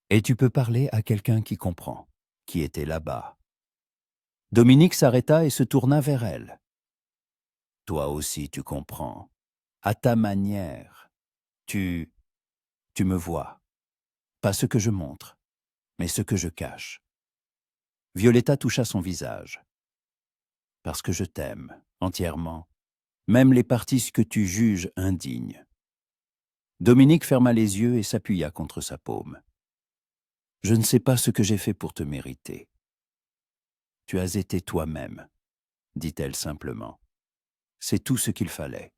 Et tu peux parler à quelqu'un qui comprend, qui était là-bas. Dominique s'arrêta et se tourna vers elle. Toi aussi tu comprends, à ta manière. Tu me vois, pas ce que je montre, mais ce que je cache. Violetta toucha son visage. Parce que je t'aime, entièrement, même les parties que tu juges indignes. Dominique ferma les yeux et s'appuya contre sa paume. Je ne sais pas ce que j'ai fait pour te mériter. Tu as été toi-même, dit-elle simplement. C'est tout ce qu'il fallait.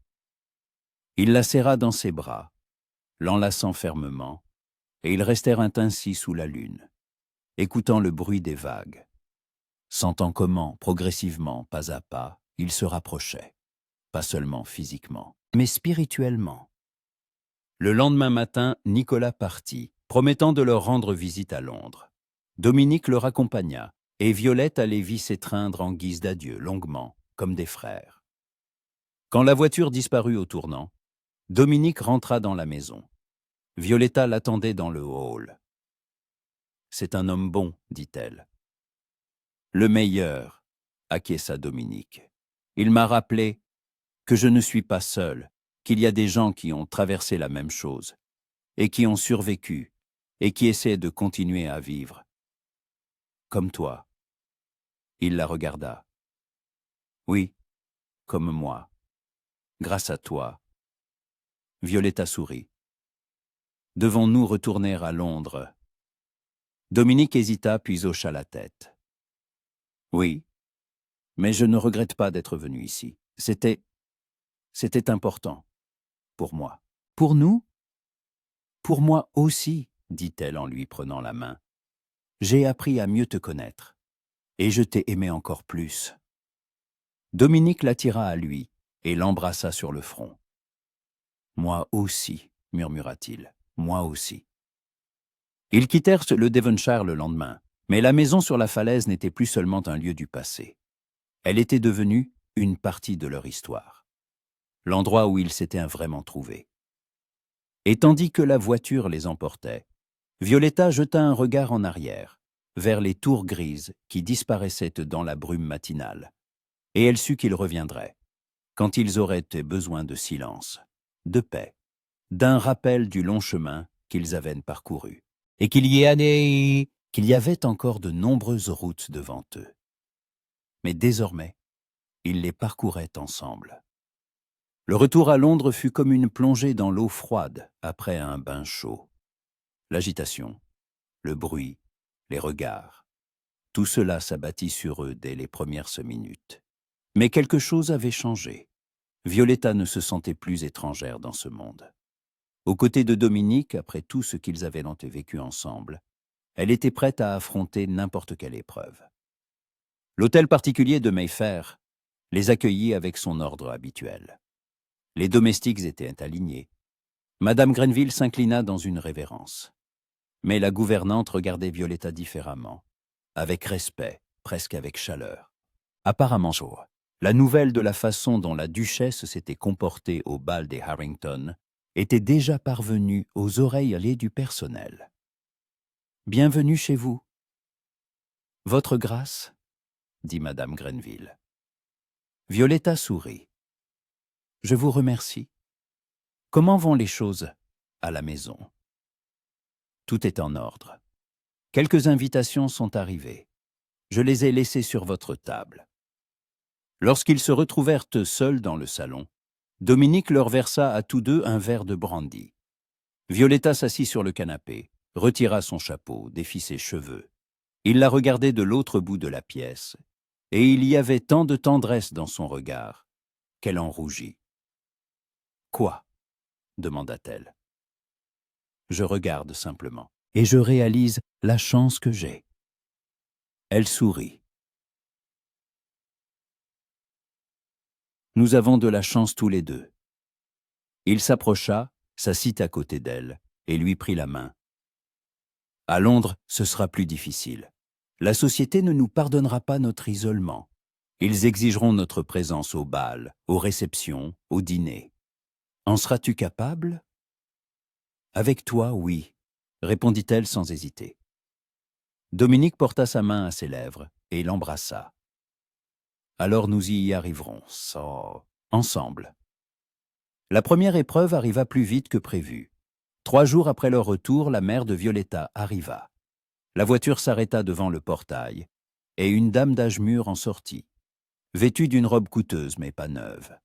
Il la serra dans ses bras, l'enlaçant fermement, et ils restèrent ainsi sous la lune, écoutant le bruit des vagues, sentant comment, progressivement, pas à pas, ils se rapprochaient, pas seulement physiquement, mais spirituellement. Le lendemain matin, Nicolas partit, promettant de leur rendre visite à Londres. Dominique le raccompagna, et Violette allait vit s'étreindre en guise d'adieu, longuement, comme des frères. Quand la voiture disparut au tournant, Dominique rentra dans la maison. Violetta l'attendait dans le hall. « C'est un homme bon, dit-elle. »« Le meilleur, acquiesça Dominique. Il m'a rappelé que je ne suis pas seul, qu'il y a des gens qui ont traversé la même chose, et qui ont survécu, et qui essaient de continuer à vivre. Comme toi. » Il la regarda. « Oui, comme moi. Grâce à toi. » Violetta sourit. « Devons-nous retourner à Londres ?» Dominique hésita puis hocha la tête. « Oui, mais je ne regrette pas d'être venu ici. C'était important. Pour moi. »« Pour nous ?»« Pour moi aussi, » dit-elle en lui prenant la main. « J'ai appris à mieux te connaître. Et je t'ai aimé encore plus. » Dominique l'attira à lui et l'embrassa sur le front. « Moi aussi, » murmura-t-il, « moi aussi. » Ils quittèrent le Devonshire le lendemain, mais la maison sur la falaise n'était plus seulement un lieu du passé. Elle était devenue une partie de leur histoire. L'endroit où ils s'étaient vraiment trouvés. Et tandis que la voiture les emportait, Violetta jeta un regard en arrière, vers les tours grises qui disparaissaient dans la brume matinale. Et elle sut qu'ils reviendraient, quand ils auraient besoin de silence, de paix, d'un rappel du long chemin qu'ils avaient parcouru, et qu'il y avait encore de nombreuses routes devant eux. Mais désormais, ils les parcouraient ensemble. Le retour à Londres fut comme une plongée dans l'eau froide après un bain chaud. L'agitation, le bruit, les regards, tout cela s'abattit sur eux dès les premières minutes. Mais quelque chose avait changé. Violetta ne se sentait plus étrangère dans ce monde. Aux côtés de Dominique, après tout ce qu'ils avaient vécu ensemble, elle était prête à affronter n'importe quelle épreuve. L'hôtel particulier de Mayfair les accueillit avec son ordre habituel. Les domestiques étaient alignés. Madame Grenville s'inclina dans une révérence. Mais la gouvernante regardait Violetta différemment, avec respect, presque avec chaleur. Apparemment, la nouvelle de la façon dont la duchesse s'était comportée au bal des Harrington était déjà parvenue aux oreilles du personnel. « Bienvenue chez vous. »« Votre grâce ?» dit Madame Grenville. Violetta sourit. « Je vous remercie. Comment vont les choses à la maison ?»« Tout est en ordre. Quelques invitations sont arrivées. Je les ai laissées sur votre table. » Lorsqu'ils se retrouvèrent seuls dans le salon, Dominique leur versa à tous deux un verre de brandy. Violetta s'assit sur le canapé, retira son chapeau, défit ses cheveux. Il la regardait de l'autre bout de la pièce, et il y avait tant de tendresse dans son regard qu'elle en rougit. « Quoi ?» demanda-t-elle. « Je regarde simplement, et je réalise la chance que j'ai. » Elle sourit. « Nous avons de la chance tous les deux. » Il s'approcha, s'assit à côté d'elle, et lui prit la main. « À Londres, ce sera plus difficile. La société ne nous pardonnera pas notre isolement. Ils exigeront notre présence au bal, aux réceptions, au dîner. En seras-tu capable ? Avec toi, oui, répondit-elle sans hésiter. Dominique porta sa main à ses lèvres et l'embrassa. Alors nous y arriverons, ensemble. La première épreuve arriva plus vite que prévu. 3 jours après leur retour, la mère de Violetta arriva. La voiture s'arrêta devant le portail, et une dame d'âge mûr en sortit, vêtue d'une robe coûteuse mais pas neuve.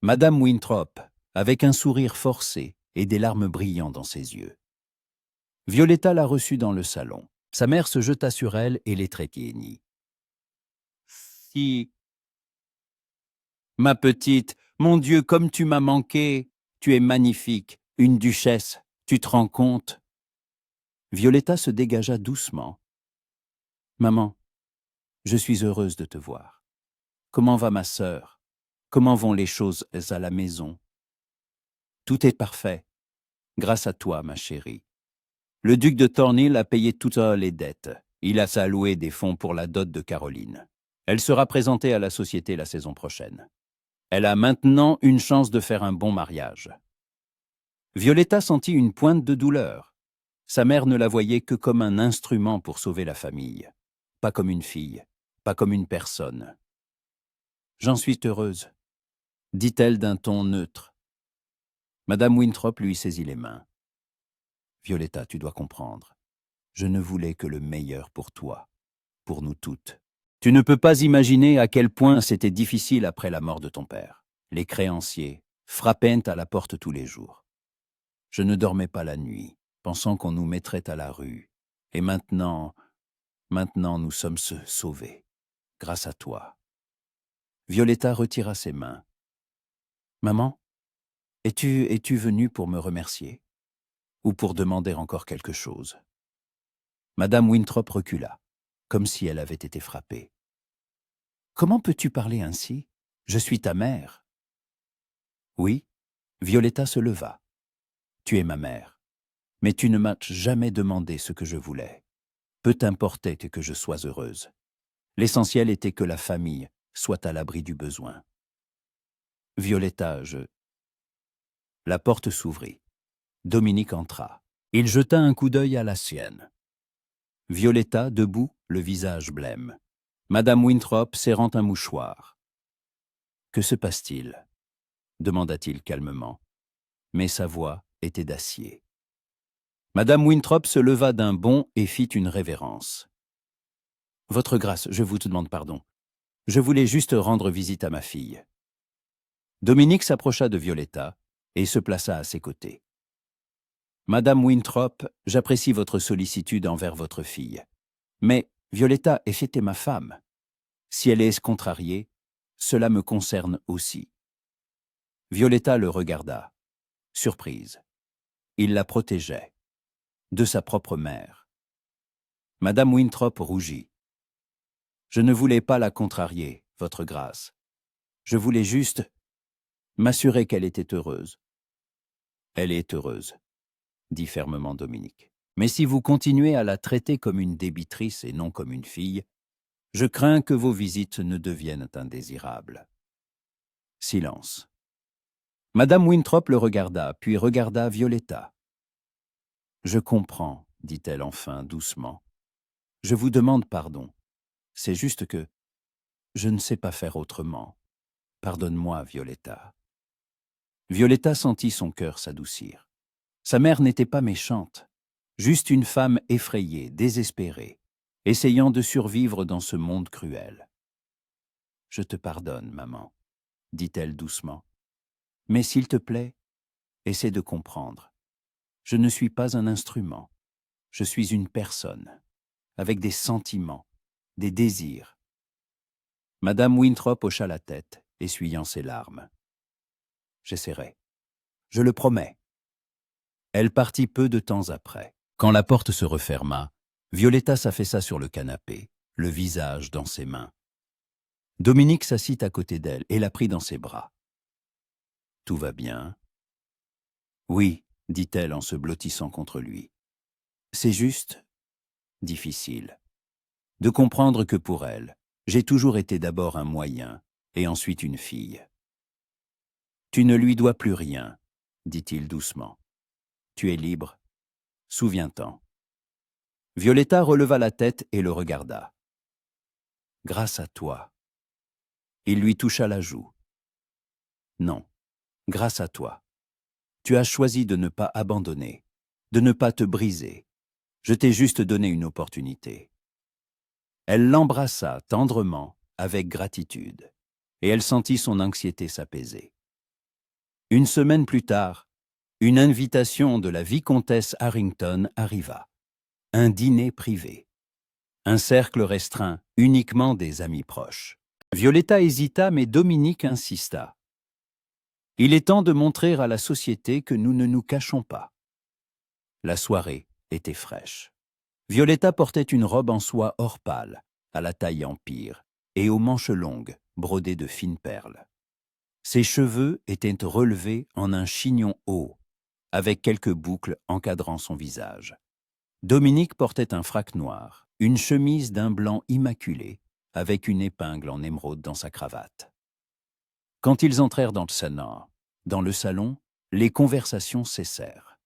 Madame Winthrop, avec un sourire forcé et des larmes brillant dans ses yeux. Violetta la reçut dans le salon. Sa mère se jeta sur elle et l'étreignit. « Si, ma petite, mon Dieu, comme tu m'as manqué, tu es magnifique, une duchesse, tu te rends compte ?» Violetta se dégagea doucement. « Maman, je suis heureuse de te voir. Comment va ma sœur? Comment vont les choses à la maison? Tout est parfait, grâce à toi, ma chérie. Le duc de Thornhill a payé toutes les dettes. Il a alloué des fonds pour la dot de Caroline. Elle sera présentée à la société la saison prochaine. Elle a maintenant une chance de faire un bon mariage. » Violetta sentit une pointe de douleur. Sa mère ne la voyait que comme un instrument pour sauver la famille, pas comme une fille, pas comme une personne. « J'en suis heureuse, » dit-elle d'un ton neutre. Madame Winthrop lui saisit les mains. « Violetta, tu dois comprendre. Je ne voulais que le meilleur pour toi, pour nous toutes. Tu ne peux pas imaginer à quel point c'était difficile après la mort de ton père. Les créanciers frappaient à la porte tous les jours. Je ne dormais pas la nuit, pensant qu'on nous mettrait à la rue. Et maintenant nous sommes sauvés, grâce à toi. » Violetta retira ses mains. « Maman, es-tu venue pour me remercier? Ou pour demander encore quelque chose ?» Madame Winthrop recula, comme si elle avait été frappée. « Comment peux-tu parler ainsi? Je suis ta mère. » Oui, Violetta se leva. « Tu es ma mère, mais tu ne m'as jamais demandé ce que je voulais. Peu t'importait que je sois heureuse. L'essentiel était que la famille soit à l'abri du besoin. » Violetta, La porte s'ouvrit. Dominique entra. Il jeta un coup d'œil à la sienne. Violetta, debout, le visage blême. Madame Winthrop serrant un mouchoir. « Que se passe-t-il » demanda-t-il calmement, mais sa voix était d'acier. Madame Winthrop se leva d'un bond et fit une révérence. « Votre grâce, je vous demande pardon. Je voulais juste rendre visite à ma fille. » Dominique s'approcha de Violetta et se plaça à ses côtés. « Madame Winthrop, j'apprécie votre sollicitude envers votre fille. Mais Violetta était ma femme. Si elle est contrariée, cela me concerne aussi. » Violetta le regarda, surprise. Il la protégeait, de sa propre mère. Madame Winthrop rougit. « Je ne voulais pas la contrarier, votre grâce. Je voulais juste m'assurer qu'elle était heureuse. »« Elle est heureuse, » dit fermement Dominique. « Mais si vous continuez à la traiter comme une débitrice et non comme une fille, je crains que vos visites ne deviennent indésirables. » Silence. Madame Winthrop le regarda, puis regarda Violetta. « Je comprends, » dit-elle enfin doucement. « Je vous demande pardon. C'est juste que je ne sais pas faire autrement. Pardonne-moi, Violetta. » Violetta sentit son cœur s'adoucir. Sa mère n'était pas méchante, juste une femme effrayée, désespérée, essayant de survivre dans ce monde cruel. « Je te pardonne, maman, » dit-elle doucement. « Mais s'il te plaît, essaie de comprendre. Je ne suis pas un instrument. Je suis une personne, avec des sentiments, des désirs. » Madame Winthrop hocha la tête, essuyant ses larmes. « J'essaierai. Je le promets. » Elle partit peu de temps après. Quand la porte se referma, Violetta s'affaissa sur le canapé, le visage dans ses mains. Dominique s'assit à côté d'elle et la prit dans ses bras. « Tout va bien ?» ?»« Oui, » dit-elle en se blottissant contre lui. « C'est juste difficile de comprendre que pour elle, j'ai toujours été d'abord un moyen et ensuite une fille. »« Tu ne lui dois plus rien, » dit-il doucement. « Tu es libre, Souviens-t'en. Violetta releva la tête et le regarda. Grâce à toi. Il lui toucha la joue. Non, grâce à toi. Tu as choisi de ne pas abandonner, de ne pas te briser. Je t'ai juste donné une opportunité. Elle l'embrassa tendrement, avec gratitude, et elle sentit son anxiété s'apaiser. Une semaine plus tard, une invitation de la vicomtesse Harrington arriva. Un dîner privé. Un cercle restreint, uniquement des amis proches. Violetta hésita, mais Dominique insista. Il est temps de montrer à la société que nous ne nous cachons pas. La soirée était fraîche. Violetta portait une robe en soie or pâle, à la taille empire, et aux manches longues, brodées de fines perles. Ses cheveux étaient relevés en un chignon haut, avec quelques boucles encadrant son visage. Dominique portait un frac noir, une chemise d'un blanc immaculé, avec une épingle en émeraude dans sa cravate. Quand ils entrèrent dans le salon, les conversations cessèrent.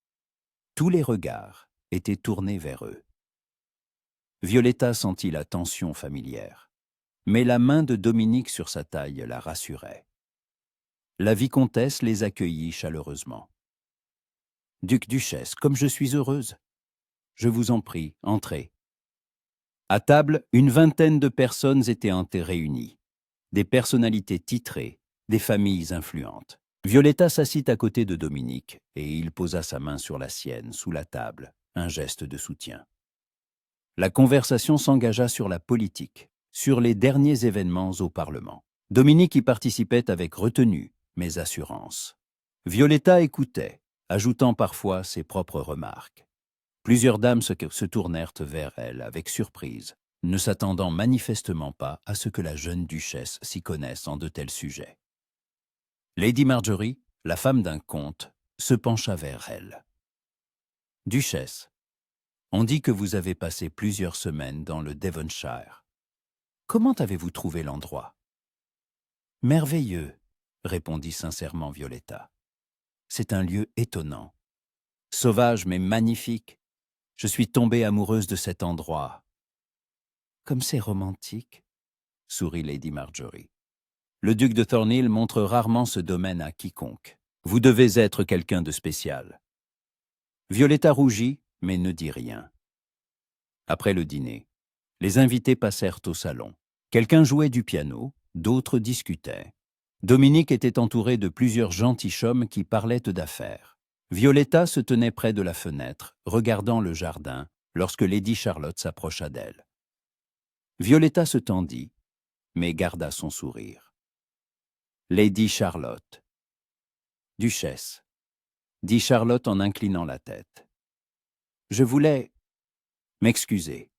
Tous les regards étaient tournés vers eux. Violetta sentit la tension familière, mais la main de Dominique sur sa taille la rassurait. La vicomtesse les accueillit chaleureusement. « Duc-duchesse, comme je suis heureuse. Je vous en prie, entrez. » À table, une vingtaine de personnes étaient réunies. Des personnalités titrées, des familles influentes. Violetta s'assit à côté de Dominique et il posa sa main sur la sienne, sous la table, un geste de soutien. La conversation s'engagea sur la politique, sur les derniers événements au Parlement. Dominique y participait avec retenue, mais assurance. Violetta écoutait, ajoutant parfois ses propres remarques. Plusieurs dames se tournèrent vers elle avec surprise, ne s'attendant manifestement pas à ce que la jeune duchesse s'y connaisse en de tels sujets. Lady Marjorie, la femme d'un comte, se pencha vers elle. « Duchesse, on dit que vous avez passé plusieurs semaines dans le Devonshire. Comment avez-vous trouvé l'endroit ?»« Merveilleux, » répondit sincèrement Violetta. « C'est un lieu étonnant. Sauvage mais magnifique. Je suis tombée amoureuse de cet endroit. »« Comme c'est romantique, » sourit Lady Marjorie. « Le duc de Thornhill montre rarement ce domaine à quiconque. Vous devez être quelqu'un de spécial. » Violetta rougit, mais ne dit rien. Après le dîner, les invités passèrent au salon. Quelqu'un jouait du piano, d'autres discutaient. Dominique était entouré de plusieurs gentilshommes qui parlaient d'affaires. Violetta se tenait près de la fenêtre, regardant le jardin, lorsque Lady Charlotte s'approcha d'elle. Violetta se tendit, mais garda son sourire. « Lady Charlotte. »« Duchesse, » dit Charlotte en inclinant la tête. « Je voulais m'excuser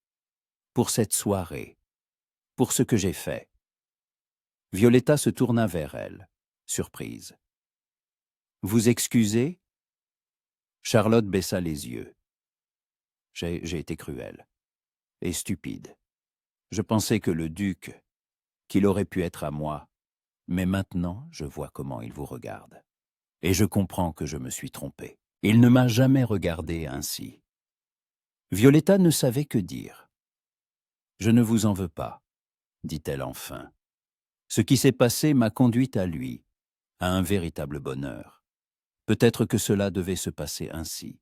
pour cette soirée, pour ce que j'ai fait. » Violetta se tourna vers elle, surprise. « Vous excusez ?» Charlotte baissa les yeux. « J'ai été cruelle et stupide. Je pensais que le duc, qu'il aurait pu être à moi, mais maintenant je vois comment il vous regarde. Et je comprends que je me suis trompée. Il ne m'a jamais regardé ainsi. » Violetta ne savait que dire. « Je ne vous en veux pas, » dit-elle enfin. « Ce qui s'est passé m'a conduite à lui, à un véritable bonheur. Peut-être que cela devait se passer ainsi. »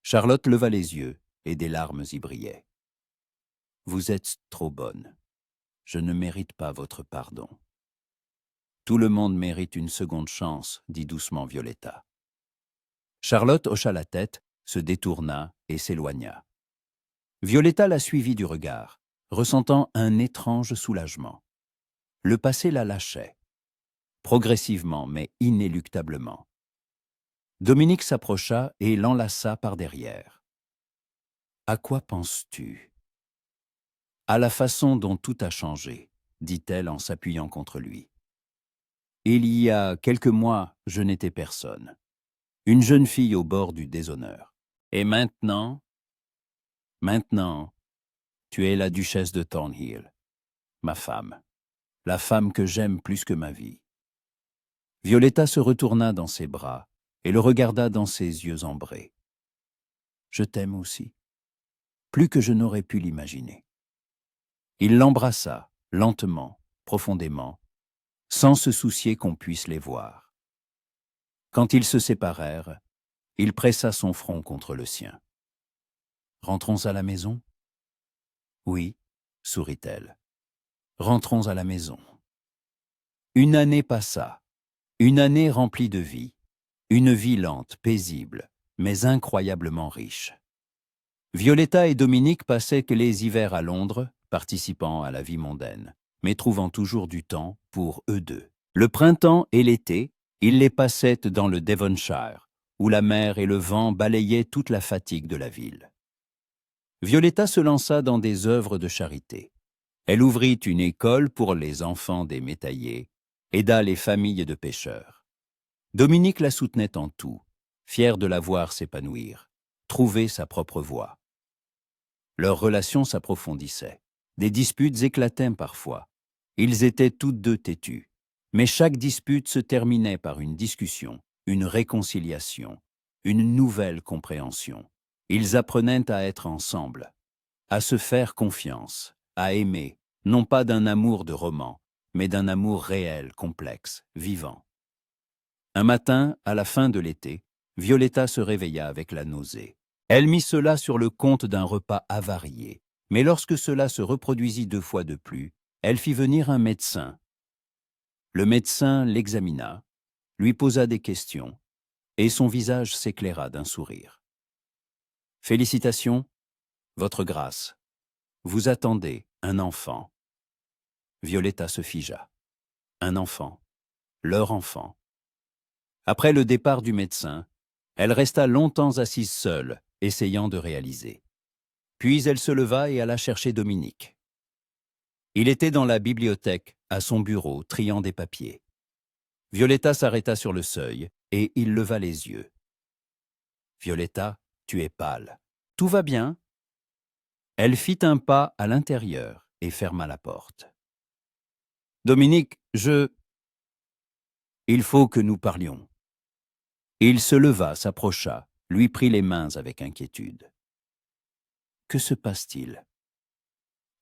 Charlotte leva les yeux et des larmes y brillaient. « Vous êtes trop bonne. Je ne mérite pas votre pardon. »« Tout le monde mérite une seconde chance, » dit doucement Violetta. Charlotte hocha la tête, se détourna et s'éloigna. Violetta la suivit du regard, ressentant un étrange soulagement. Le passé la lâchait, progressivement mais inéluctablement. Dominique s'approcha et l'enlaça par derrière. « À quoi penses-tu ?»« À la façon dont tout a changé, » dit-elle en s'appuyant contre lui. « Il y a quelques mois, je n'étais personne. Une jeune fille au bord du déshonneur. Et maintenant, tu es la duchesse de Thornhill, ma femme, la femme que j'aime plus que ma vie. » Violetta se retourna dans ses bras et le regarda dans ses yeux ambrés. je t'aime aussi, plus que je n'aurais pu l'imaginer. Il l'embrassa, lentement, profondément, sans se soucier qu'on puisse les voir. Quand ils se séparèrent, il pressa son front contre le sien. « Rentrons à la maison ?» ?»« Oui, » sourit-elle. « Rentrons à la maison. » Une année passa, une année remplie de vie, une vie lente, paisible, mais incroyablement riche. Violetta et Dominique passaient que les hivers à Londres, participant à la vie mondaine, mais trouvant toujours du temps pour eux deux. Le printemps et l'été, ils les passaient dans le Devonshire, où la mer et le vent balayaient toute la fatigue de la ville. Violetta se lança dans des œuvres de charité. Elle ouvrit une école pour les enfants des métayers, aida les familles de pêcheurs. Dominique la soutenait en tout, fier de la voir s'épanouir, trouver sa propre voie. Leurs relations s'approfondissaient. Des disputes éclataient parfois. Ils étaient toutes deux têtus. Mais chaque dispute se terminait par une discussion, une réconciliation, une nouvelle compréhension. Ils apprenaient à être ensemble, à se faire confiance, à aimer, non pas d'un amour de roman, mais d'un amour réel, complexe, vivant. Un matin, à la fin de l'été, Violetta se réveilla avec la nausée. Elle mit cela sur le compte d'un repas avarié, mais lorsque cela se reproduisit 2 fois de plus, elle fit venir un médecin. Le médecin l'examina, lui posa des questions, et son visage s'éclaira d'un sourire. « Félicitations, votre grâce. Vous attendez un enfant. » Violetta se figea. Un enfant, leur enfant. Après le départ du médecin, elle resta longtemps assise seule, essayant de réaliser. Puis elle se leva et alla chercher Dominique. Il était dans la bibliothèque, à son bureau, triant des papiers. Violetta s'arrêta sur le seuil, et il leva les yeux. « Violetta, tu es pâle. Tout va bien ?» Elle fit un pas à l'intérieur et ferma la porte. « Dominique, il faut que nous parlions. » Il se leva, s'approcha, lui prit les mains avec inquiétude. « Que se passe-t-il »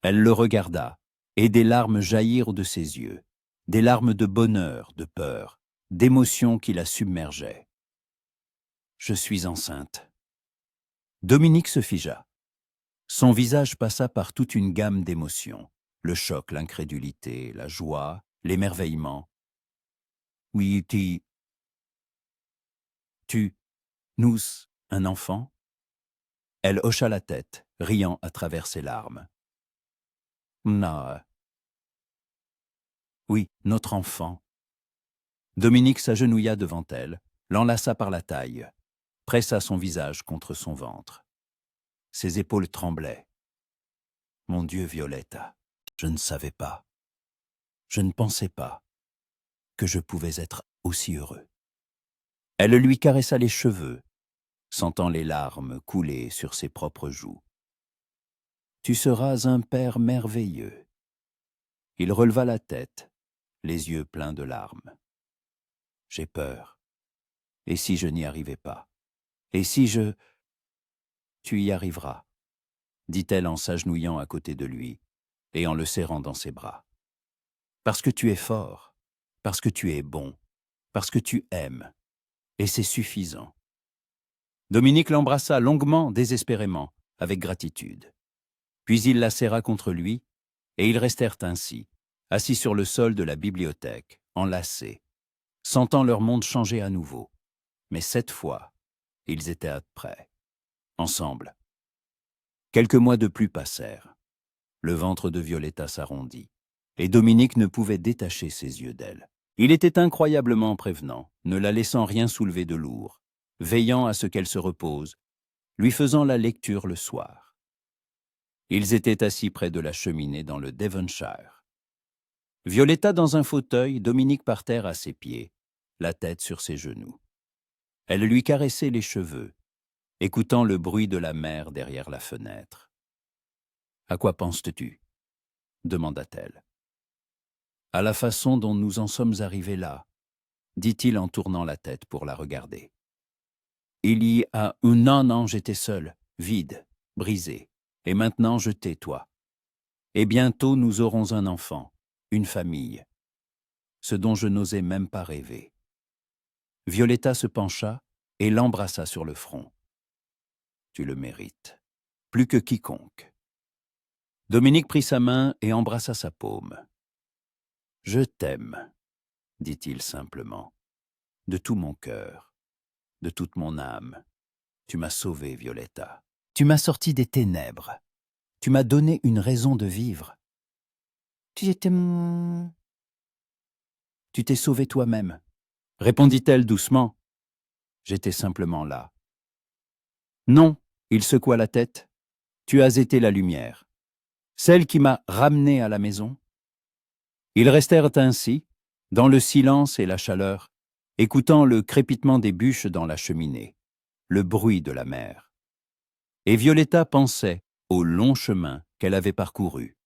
Elle le regarda, et des larmes jaillirent de ses yeux, des larmes de bonheur, de peur, d'émotion qui la submergeaient. « Je suis enceinte. » Dominique se figea. Son visage passa par toute une gamme d'émotions, le choc, l'incrédulité, la joie, l'émerveillement. « Oui, nous, un enfant ?» Elle hocha la tête, riant à travers ses larmes. « Non. Oui, notre enfant. » Dominique s'agenouilla devant elle, l'enlaça par la taille, pressa son visage contre son ventre. Ses épaules tremblaient. « Mon Dieu, Violetta, je ne savais pas. Je ne pensais pas que je pouvais être aussi heureux. » Elle lui caressa les cheveux, sentant les larmes couler sur ses propres joues. « Tu seras un père merveilleux. » Il releva la tête, les yeux pleins de larmes. « J'ai peur. Et si je n'y arrivais pas? Et si je... » « Tu y arriveras, » dit-elle en s'agenouillant à côté de lui et en le serrant dans ses bras. « Parce que tu es fort, parce que tu es bon, parce que tu aimes, et c'est suffisant. » Dominique l'embrassa longuement, désespérément, avec gratitude. Puis il la serra contre lui, et ils restèrent ainsi, assis sur le sol de la bibliothèque, enlacés, sentant leur monde changer à nouveau. Mais cette fois, ils étaient prêts, ensemble. Quelques mois de plus passèrent. Le ventre de Violetta s'arrondit, et Dominique ne pouvait détacher ses yeux d'elle. Il était incroyablement prévenant, ne la laissant rien soulever de lourd, veillant à ce qu'elle se repose, lui faisant la lecture le soir. Ils étaient assis près de la cheminée dans le Devonshire. Violetta dans un fauteuil, Dominique par terre à ses pieds, la tête sur ses genoux. Elle lui caressait les cheveux, écoutant le bruit de la mer derrière la fenêtre. « À quoi penses-tu » demanda-t-elle. « À la façon dont nous en sommes arrivés là, » dit-il en tournant la tête pour la regarder. « Il y a un an, j'étais seul. vide, brisé. Et maintenant je tais, toi. Et bientôt nous aurons un enfant, une famille. Ce dont je n'osais même pas rêver. Violetta se pencha et l'embrassa sur le front. Tu le mérites, plus que quiconque. Dominique prit sa main et embrassa sa paume. Je t'aime, dit-il simplement, de tout mon cœur, de toute mon âme. Tu m'as sauvée, Violetta. Tu m'as sorti des ténèbres. Tu m'as donné une raison de vivre. Tu étais mon... Tu t'es sauvée toi-même, répondit-elle doucement. J'étais simplement là. Non, il secoua la tête. Tu as été la lumière, celle qui m'a ramené à la maison. Ils restèrent ainsi, dans le silence et la chaleur, écoutant le crépitement des bûches dans la cheminée, le bruit de la mer. Et Violetta pensait au long chemin qu'elle avait parcouru,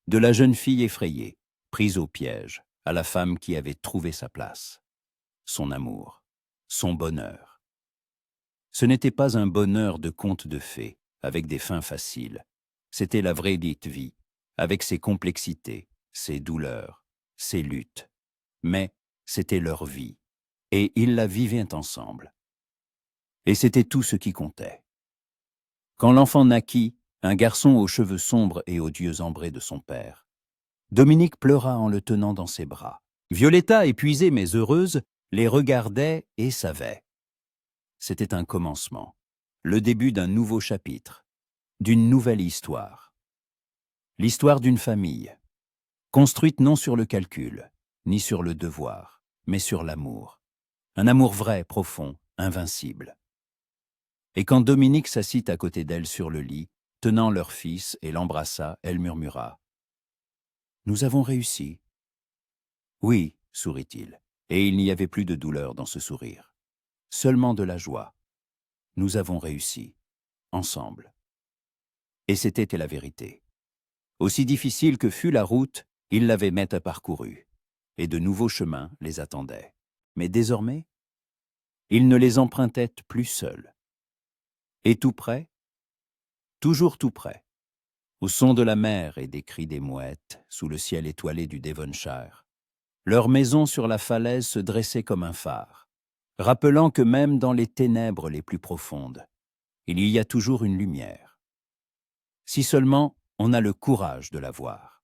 de la jeune fille effrayée, prise au piège, à la femme qui avait trouvé sa place, son amour, son bonheur. Ce n'était pas un bonheur de conte de fées, avec des fins faciles. C'était la vraie dite vie, avec ses complexités, ses douleurs, ses luttes. Mais c'était leur vie, et ils la vivaient ensemble. Et c'était tout ce qui comptait. Quand l'enfant naquit, un garçon aux cheveux sombres et aux yeux ambrés de son père, Dominique pleura en le tenant dans ses bras. Violetta, épuisée mais heureuse, les regardait et savait. C'était un commencement, le début d'un nouveau chapitre, d'une nouvelle histoire. L'histoire d'une famille, construite non sur le calcul, ni sur le devoir, mais sur l'amour. Un amour vrai, profond, invincible. Et quand Dominique s'assit à côté d'elle sur le lit, tenant leur fils et l'embrassa, elle murmura « Nous avons réussi. » Oui, sourit-il, et il n'y avait plus de douleur dans ce sourire. Seulement de la joie. Nous avons réussi, ensemble. Et c'était la vérité. Aussi difficile que fût la route, ils l'avaient même parcourue, et de nouveaux chemins les attendaient. Mais désormais, ils ne les empruntaient plus seuls. Et tout près, toujours tout près, au son de la mer et des cris des mouettes, sous le ciel étoilé du Devonshire, leur maison sur la falaise se dressait comme un phare, rappelant que même dans les ténèbres les plus profondes, il y a toujours une lumière. Si seulement on a le courage de la voir.